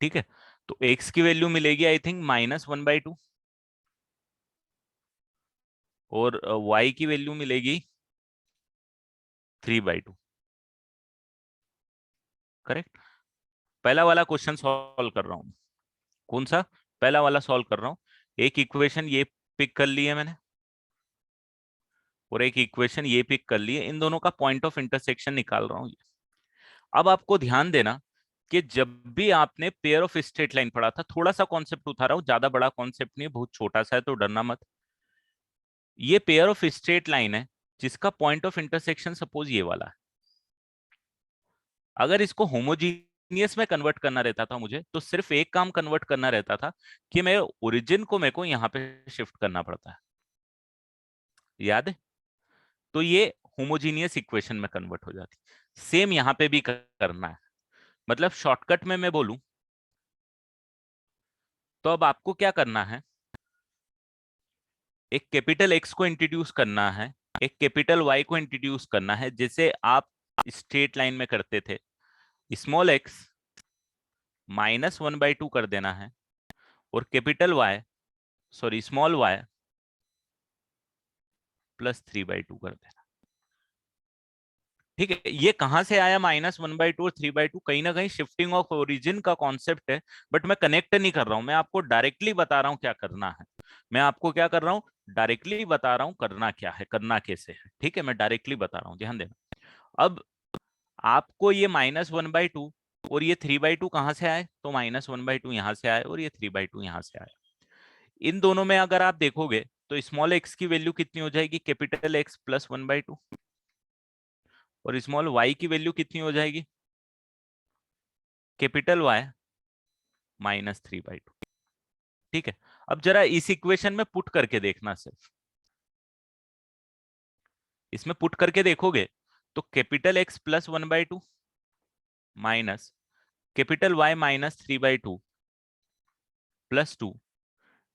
ठीक है, तो x की वैल्यू मिलेगी आई थिंक -1/2 और y की वैल्यू मिलेगी 3/2। करेक्ट। पहला वाला क्वेश्चन सॉल्व कर रहा हूं। कौन सा? पहला वाला सॉल्व कर रहा हूं। एक इक्वेशन ये पिक कर ली है मैंने और एक इक्वेशन ये पिक कर ली है, इन दोनों का पॉइंट ऑफ इंटरसेक्शन निकाल रहा हूं। अब आपको ध्यान देना कि जब भी आपने पेयर ऑफ स्ट्रेट लाइन पढ़ा था, थोड़ा सा कॉन्सेप्ट उठा रहा हूं, ज्यादा बड़ा कॉन्सेप्ट नहीं है, बहुत छोटा सा है, तो डरना मत। ये पेयर ऑफ स्ट्रेट लाइन है जिसका पॉइंट ऑफ इंटरसेक्शन सपोज ये वाला है। अगर इसको होमोजीनियस में कन्वर्ट करना रहता था मुझे, तो सिर्फ एक काम कन्वर्ट करना रहता था कि मेरे ओरिजिन को मेरे को यहाँ पे शिफ्ट करना पड़ता है। याद है? तो ये होमोजीनियस इक्वेशन में कन्वर्ट हो जाती। सेम यहाँ पे भी करना है। मतलब शॉर्टकट में मैं बोलूं तो अब आपको क्या करना है, एक कैपिटल एक्स को इंट्रोड्यूस करना है, एक कैपिटल वाई को इंट्रोड्यूस करना है, जैसे आप स्ट्रेट लाइन में करते थे। स्मॉल एक्स -1/2 कर देना है और capital Y, sorry small y +3/2 कर देना। ठीक है, ये कहां से आया -1/2 और 3/2? कहीं ना कहीं शिफ्टिंग ऑफ ओरिजिन का कॉन्सेप्ट है, बट मैं कनेक्ट नहीं कर रहा हूं, मैं आपको डायरेक्टली बता रहा हूं क्या करना है। मैं आपको क्या कर रहा हूं, डायरेक्टली बता रहा हूं करना क्या है, करना कैसे है। ठीक है, मैं डायरेक्टली बता रहा हूं, ध्यान देना। अब आपको ये -1/2 और ये 3/2 कहां से आए, तो -1/2 यहां से आए और ये 3/2 यहां से आए। इन दोनों में अगर आप देखोगे तो स्मॉल एक्स की वैल्यू कितनी हो जाएगी, कैपिटल एक्स +1/2, और स्मॉल वाई की वैल्यू कितनी हो जाएगी, कैपिटल वाई -3/2। ठीक है, अब जरा इस इक्वेशन में पुट करके देखना, सिर्फ इसमें पुट करके देखोगे तो capital X +1/2 minus capital Y -3/2 +2,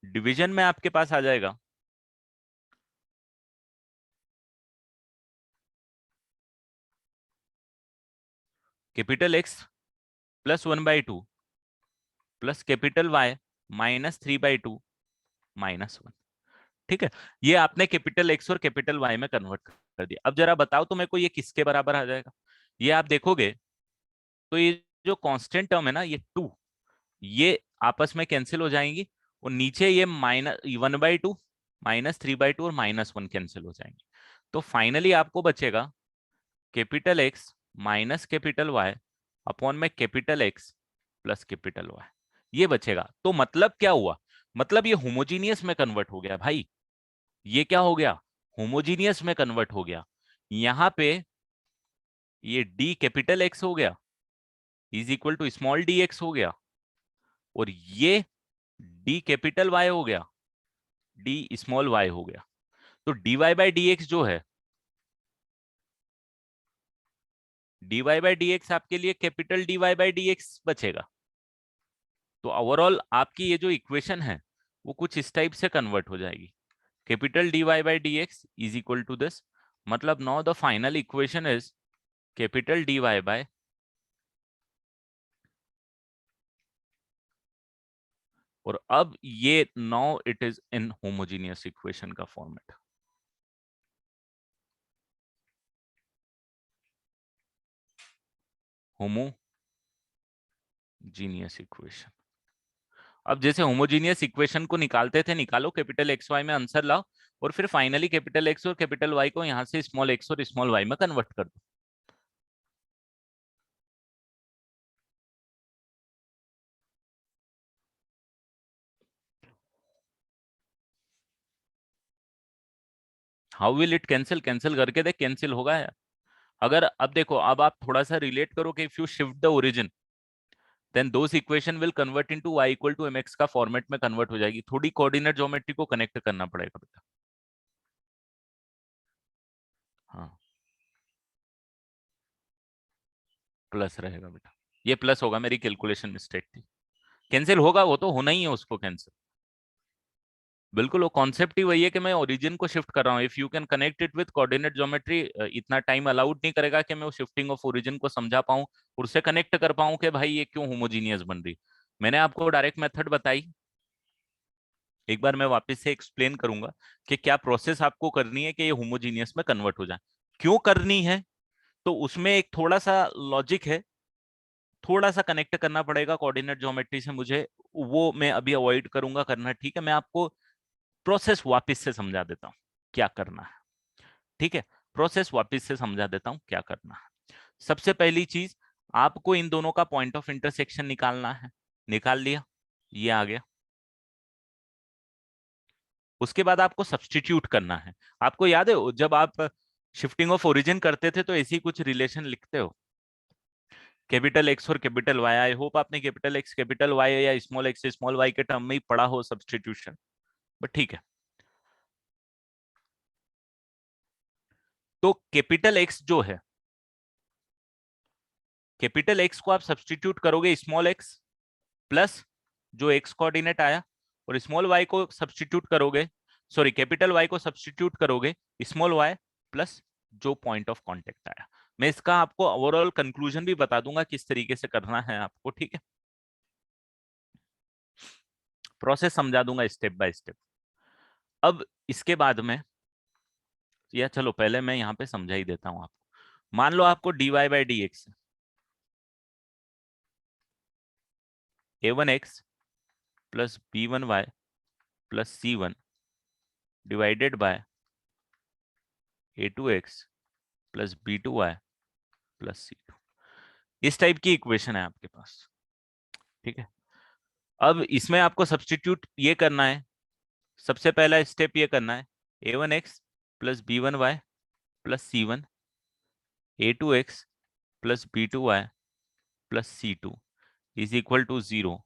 division में आपके पास आ जाएगा capital X +1/2 plus capital Y -3/2 -1। ठीक है, ये आपने कैपिटल एक्स और कैपिटल वाई में कन्वर्ट कर दिया। अब जरा बताओ तो मेरे को ये किसके बराबर आ जाएगा। ये आप देखोगे तो ये जो कांस्टेंट टर्म है ना, ये 2, ये आपस में कैंसिल हो जाएंगी और नीचे ये -1/2 -3/2 और -1 कैंसिल हो जाएंगे। तो फाइनली आपको बचेगा capital X minus capital Y upon में capital X plus capital Y, ये बचेगा। तो मतलब क्या हुआ, मतलब ये होमोजीनियस में कन्वर्ट हो गया भाई। ये क्या हो गया, होमोजीनियस में कन्वर्ट हो गया। यहां पे ये डी कैपिटल एक्स हो गया is equal to small d x हो गया, और ये डी कैपिटल वाई हो गया डी स्मॉल वाई हो गया। तो dy बाई डी एक्स जो है, dy बाई डी एक्स आपके लिए capital dy by D x बचेगा। तो ओवरऑल आपकी ये जो इक्वेशन है वो कुछ इस टाइप से कन्वर्ट हो जाएगी, capital dy by D x is equal to this. मतलब now the final equation is capital dy by, और अब ये now it is in homogeneous equation का फॉर्मेट। Homogeneous equation. अब जैसे होमोजीनियस इक्वेशन को निकालते थे, निकालो कैपिटल एक्स वाई में आंसर लाओ, और फिर फाइनली कैपिटल एक्स और कैपिटल वाई को यहां से स्मॉल एक्स और स्मॉल वाई में कन्वर्ट कर दो। How will it cancel, cancel करके देख कैंसिल होगा यार। अगर अब देखो, अब आप थोड़ा सा रिलेट करो कि if you shift the origin then those equation will convert into y equal to mx का फॉर्मेट में कन्वर्ट हो जाएगी। थोड़ी कोऑर्डिनेट ज्योमेट्री को कनेक्ट करना पड़ेगा बेटा। हाँ, प्लस रहेगा बेटा, ये प्लस होगा, मेरी कैलकुलेशन मिस्टेक थी। कैंसिल होगा, वो तो होना ही है उसको कैंसिल। बिल्कुल, वो कॉन्सेप्ट ही वही है कि मैं ओरिजिन को शिफ्ट कर रहा हूँ। If you can connect it with coordinate geometry, इतना टाइम अलाउड नहीं करेगा कि मैं वो शिफ्टिंग ऑफ ओरिजिन को समझा पाऊँ और उससे कनेक्ट कर पाऊँ कि भाई ये क्यों होमोजीनियस बन रही। मैंने आपको डायरेक्ट मेथड बताई, एक बार मैं वापस से एक्सप्लेन करूंगा कि क्या प्रोसेस आपको करनी है कि ये होमोजीनियस में कन्वर्ट हो जाए। क्यों करनी है, तो उसमें एक थोड़ा सा लॉजिक है, थोड़ा सा कनेक्ट करना पड़ेगा कोऑर्डिनेट ज्योमेट्री से मुझे, वो मैं अभी अवॉइड करूंगा करना। ठीक है, मैं आपको प्रोसेस वापस से समझा देता हूँ क्या करना है। ठीक है, प्रोसेस वापस से समझा देता हूँ क्या करना है। सबसे पहली चीज, आपको इन दोनों का पॉइंट ऑफ इंटरसेक्शन निकालना है। निकाल लिया, ये आ गया। उसके बाद आपको सब्सटीट्यूट करना है। आपको याद है जब आप शिफ्टिंग ऑफ ओरिजिन करते थे तो ऐसी कुछ रिलेशन लिखते हो, कैपिटल एक्स और कैपिटल वाई। आई होप आपने कैपिटल एक्स कैपिटल वाई या स्मॉल एक्स स्मॉल वाई के टर्म में ही पढ़ा हो सब्सटीट्यूशन, बट ठीक है। तो कैपिटल एक्स जो है, कैपिटल एक्स को आप सब्सटीट्यूट करोगे स्मॉल एक्स प्लस जो एक्स कोऑर्डिनेट आया, और स्मॉल वाई को सब्सटीट्यूट करोगे, सॉरी कैपिटल वाई को सब्सटीट्यूट करोगे स्मॉल वाई प्लस जो पॉइंट ऑफ कांटेक्ट आया। मैं इसका आपको ओवरऑल कंक्लूजन भी बता दूंगा किस तरीके से करना है आपको, ठीक है। प्रोसेस समझा दूंगा स्टेप बाय स्टेप। अब इसके बाद में, या चलो पहले मैं यहाँ पे समझा ही देता हूँ आपको। मान लो आपको dy by D x, a1x plus b1y plus c1 divided by a2x plus b2y plus c2, इस टाइप की इक्वेशन है आपके पास। ठीक है, अब इसमें आपको सब्सटीट्यूट ये करना है। सबसे पहला स्टेप ये करना है, a1x plus b1y plus c1 a2x plus b2y plus c2 is equal to 0।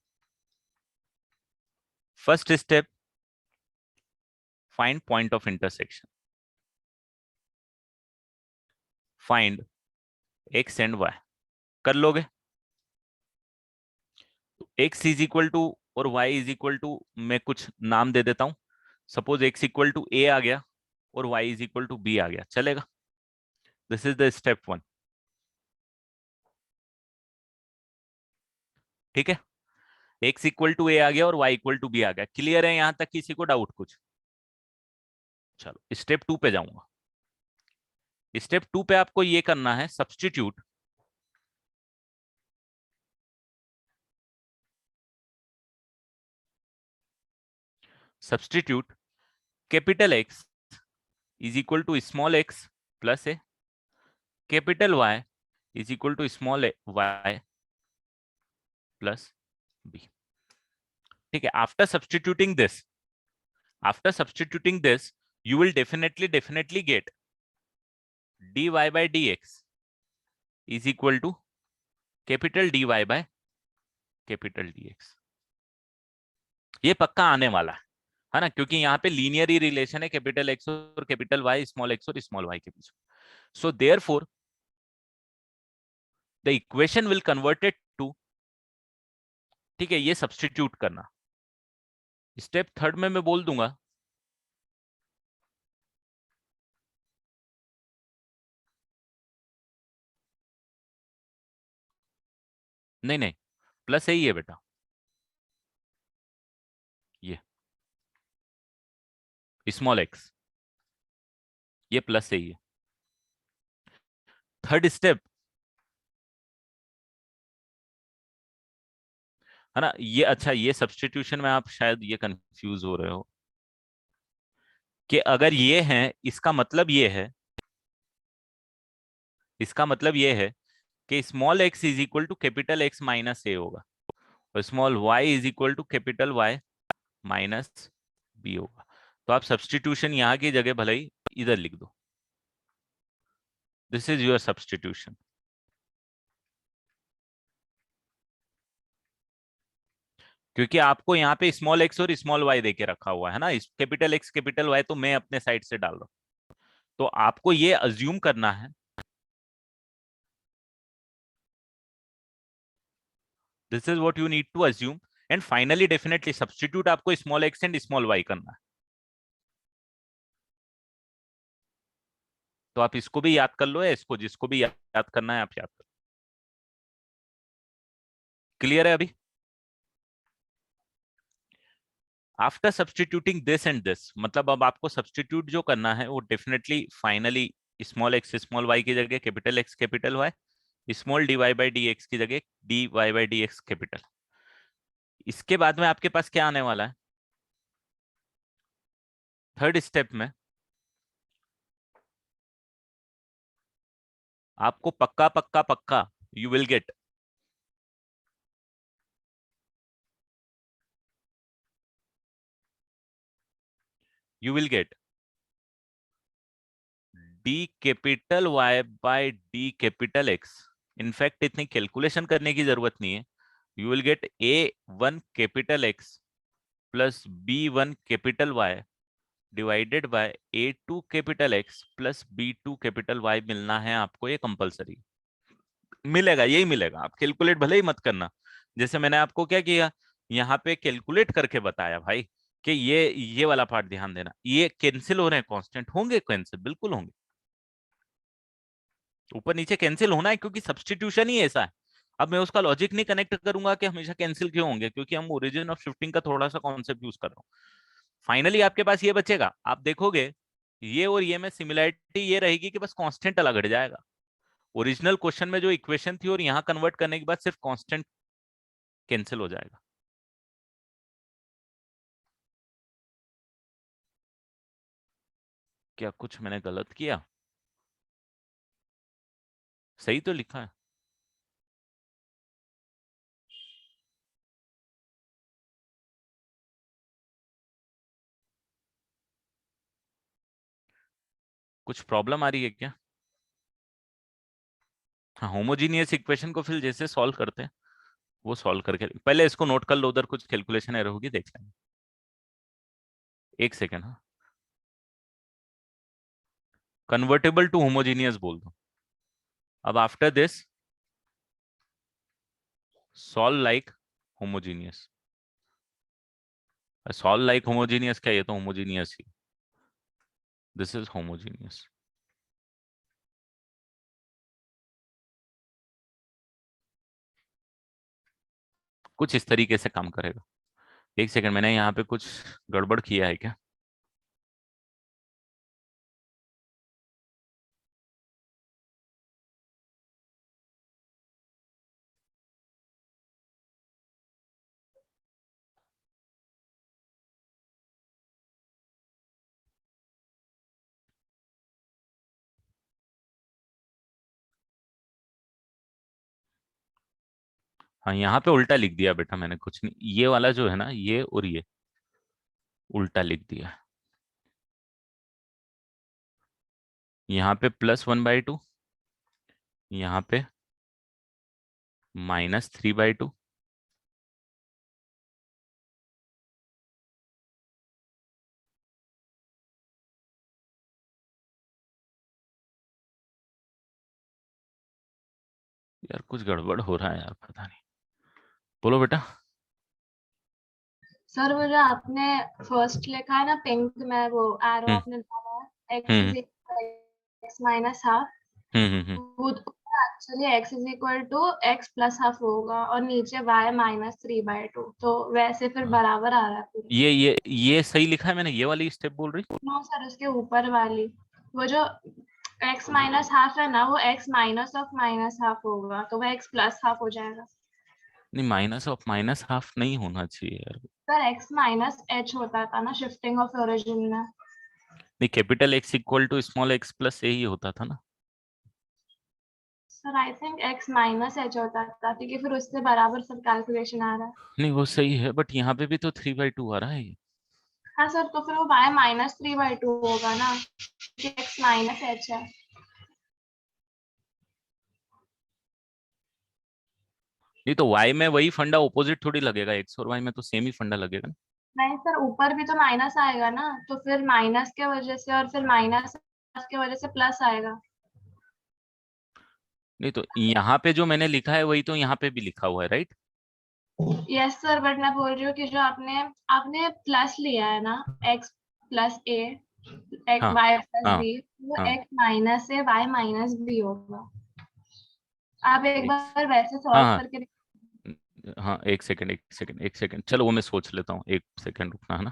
First step, find point of intersection, find x and y। कर लोगे तो x इज इक्वल टू और y इज इक्वल टू, मैं कुछ नाम दे देता हूं। Suppose x equal to a आ गया और y is equal to b आ गया, चलेगा। This is the step one. ठीक है, x इक्वल टू a आ गया और y इक्वल टू b आ गया। क्लियर है यहां तक, किसी को डाउट कुछ? चलो स्टेप टू पे जाऊंगा। स्टेप टू पे आपको ये करना है, substitute substitute capital X is equal to small X plus A, capital Y is equal to small Y plus B. ठीक है, after substituting this you will definitely get dy by dx is equal to capital dy by capital dx। ये पक्का आने वाला है ना, क्योंकि यहाँ पे लीनियर ही रिलेशन है कैपिटल एक्स और कैपिटल वाई, स्मॉल एक्स और स्मॉल वाई के बीच। So therefore the equation will converted to, ठीक है, ये सब्सटीट्यूट करना। स्टेप थर्ड में मैं बोल दूंगा नहीं नहीं, प्लस यही है बेटा, ये स्मॉल एक्स, ये प्लस यही है। थर्ड स्टेप है ना ये, अच्छा ये सब्सटीट्यूशन में आप शायद ये कंफ्यूज हो रहे हो कि अगर ये है, इसका मतलब ये है, इसका मतलब ये है कि small X is equal to capital X minus A होगा और small Y is equal to capital Y minus B होगा। तो आप सब्सटीट्यूशन यहाँ की जगह भले ही इधर लिख दो, दिस इज योर सब्सटीट्यूशन। क्योंकि आपको यहाँ पे स्मॉल एक्स और स्मॉल वाई देके रखा हुआ है ना, कैपिटल एक्स कैपिटल वाई तो मैं अपने साइड से डाल रहा हूं। तो आपको ये अज्यूम करना है, this is what you need to assume, and finally definitely substitute आपको small X and small Y करना है। तो आप इसको भी याद कर लो या इसको, जिसको भी याद करना है आप याद करो। क्लियर है अभी? After substituting this and this, मतलब अब आपको सब्सटीट्यूट जो करना है वो definitely finally small X small Y की जगह capital X capital Y, small D Y by D X की जगह D Y by D X capital. इसके बाद में आपके पास क्या आने वाला है? थर्ड स्टेप में आपको पक्का पक्का पक्का you will get D capital Y by D capital X. In fact इतनी कैलकुलेशन करने की जरूरत नहीं है। You will get A1 capital X plus B1 capital Y divided by A2 capital X plus B2 capital Y मिलना है आपको, ये कंपलसरी मिलेगा, यही मिलेगा। आप कैलकुलेट भले ही मत करना। जैसे मैंने आपको क्या किया, यहाँ पे कैलकुलेट करके बताया भाई कि ये वाला पार्ट ध्यान देना, ये कैंसिल हो रहे हैं, कांस्टेंट होंगे कैंसिल, बिल्कुल होंगे, ऊपर नीचे कैंसिल होना है क्योंकि सब्सटीट्यूशन ही ऐसा है। अब मैं उसका लॉजिक नहीं कनेक्ट करूंगा कि हमेशा कैंसिल क्यों होंगे, क्योंकि हम ओरिजिन ऑफ शिफ्टिंग का थोड़ा सा कॉन्सेप्ट यूज कर रहा हूँ। फाइनली आपके पास ये बचेगा, आप देखोगे ये और ये में सिमिलरिटी ये रहेगी कि बस कांस्टेंट अलग हट जाएगा। ओरिजिनल क्वेश्चन में जो इक्वेशन थी और यहाँ कन्वर्ट करने के बाद सिर्फ कांस्टेंट कैंसिल हो जाएगा। क्या कुछ मैंने गलत किया? सही तो लिखा है। कुछ प्रॉब्लम आ रही है क्या? हाँ, होमोजीनियस इक्वेशन को फिर जैसे सॉल्व करते हैं वो सॉल्व करके पहले इसको नोट कर लो, उधर कुछ कैलकुलेशन एरर होगी, देख लेंगे। एक सेकेंड। हाँ, कन्वर्टेबल टू होमोजीनियस बोल दो। अब after this solve like homogeneous. Solve like homogeneous क्या, ये तो homogeneous he, this is homogeneous. कुछ इस तरीके से काम करेगा। एक सेकंड, मैंने यहाँ पे कुछ गड़बड़ किया है क्या? हाँ, यहाँ पे उल्टा लिख दिया बेटा मैंने, कुछ नहीं, ये वाला जो है ना, ये और ये उल्टा लिख दिया। यहाँ पे +1/2, यहाँ पे -3/2। यार कुछ गड़बड़ हो रहा है यार, पता नहीं। बोलो बेटा। सर वो जो आपने फर्स्ट लिखा है ना पिंक में, वो एरो हम्म आपने डाला है x hmm is equal x minus half, hmm. वो actually x is equal to x plus half होगा और नीचे y -3/2, तो वैसे फिर हाँ, बराबर आ रहा है पूरा। ये सही लिखा है मैंने, ये वाली स्टेप बोल रही? नो सर, उसके ऊपर वाली वो जो x माइनस हाफ है ना, वो x minus of minus half होगा, तो वो x प्लस हाफ हो जाएगा। नहीं, माइनस ऑफ माइनस हाफ नहीं होना चाहिए यार। सर x माइनस h होता था ना शिफ्टिंग ऑफ ओरिजिन में। नहीं, capital X equal to small X plus A ही होता था ना। Sir I think x minus h होता था, क्योंकि फिर उससे बराबर सब कैलकुलेशन आ रहा है। नहीं, वो सही है, बट यहाँ पे भी तो 3/2 आ रहा है ये। हाँ सर, तो फिर वो y -3/2 होगा ना, क्योंकि x माइनस h है। नहीं तो y में वही फंडा ऑपोजिट थोड़ी लगेगा, x और y में तो सेम ही फंडा लगेगा ना। नहीं सर, ऊपर भी तो माइनस आएगा ना, तो फिर माइनस के वजह से और फिर माइनस के वजह से प्लस आएगा। नहीं तो यहाँ पे जो मैंने लिखा है वही तो यहाँ पे भी लिखा हुआ है, राइट? यस सर, बट मैं बोल रही हूँ कि जो आपने आपने प्लस लिया है ना, x प्लस a, हाँ y प्लस हाँ b, वो हाँ x माइनस है, y माइनस भी होगा। आप एक एक बार वैसे हाँ सॉल्व हाँ करके हाँ, एक सेकंड, चलो वो मैं सोच लेता हूँ, एक सेकंड रुकना है ना।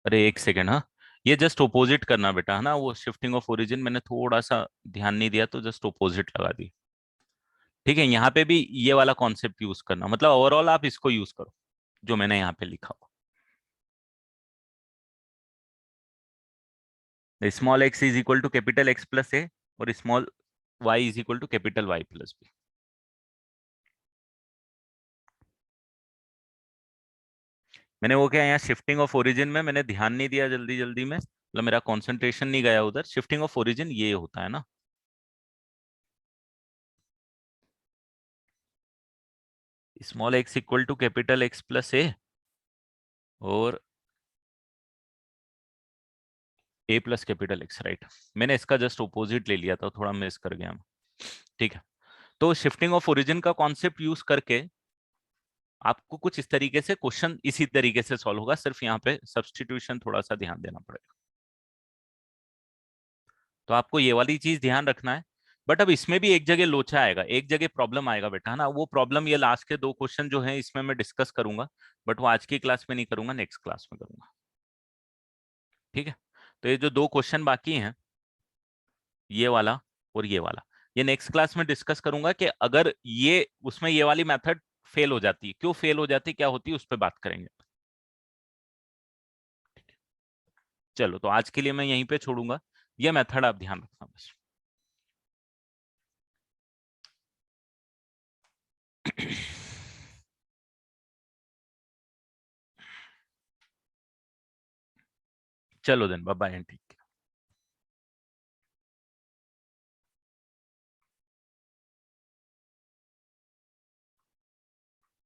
अरे एक सेकंड, हाँ, ये जस्ट ओपोजिट करना बेटा, है ना, वो शिफ्टिंग ऑफ ओरिजिन मैंने थोड़ा सा ध्यान नहीं दिया, तो जस्ट ओपोजिट लगा दी। ठीक है, यहाँ पे भी ये वाला कॉन्सेप्ट यूज करना, मतलब ओवरऑल आप इसको यूज करो जो मैंने यहाँ पे लिखा हुआ, small X is equal to capital X plus A, और small Y is equal to capital Y plus B. मैंने वो क्या, यहाँ शिफ्टिंग ऑफ ओरिजिन में मैंने ध्यान नहीं दिया जल्दी जल्दी में, मतलब मेरा कंसंट्रेशन नहीं गया उधर। शिफ्टिंग ऑफ ओरिजिन ये होता है ना, small X equal to capital X plus A, और A plus capital X, right. मैंने इसका जस्ट ऑपोजिट ले लिया था, थोड़ा मिस कर गया मैं। ठीक है, तो शिफ्टिंग ऑफ ओरिजिन का कॉन्सेप्ट यूज करके आपको कुछ इस तरीके से क्वेश्चन इसी तरीके से सॉल्व होगा, सिर्फ यहाँ पे सब्सटीट्यूशन थोड़ा सा ध्यान देना पड़ेगा। तो आपको ये वाली चीज ध्यान रखना है। बट अब इसमें भी एक जगह लोचा आएगा, एक जगह प्रॉब्लम आएगा बेटा, है ना। वो प्रॉब्लम ये लास्ट के दो क्वेश्चन जो है इसमें मैं डिस्कस करूंगा, बट वो आज की क्लास में नहीं करूंगा, नेक्स्ट क्लास में करूंगा। ठीक है, तो ये जो दो क्वेश्चन बाकी हैं, ये वाला और ये नेक्स्ट क्लास में डिस्कस करूंगा कि अगर ये उसमें ये वाली मेथड फेल हो जाती है, क्यों फेल हो जाती है, क्या होती है, उस पर बात करेंगे। चलो, तो आज के लिए मैं यहीं पे छोड़ूंगा, ये मेथड आप ध्यान रखना बस। चलो देन, बाय बाय, ठीक है।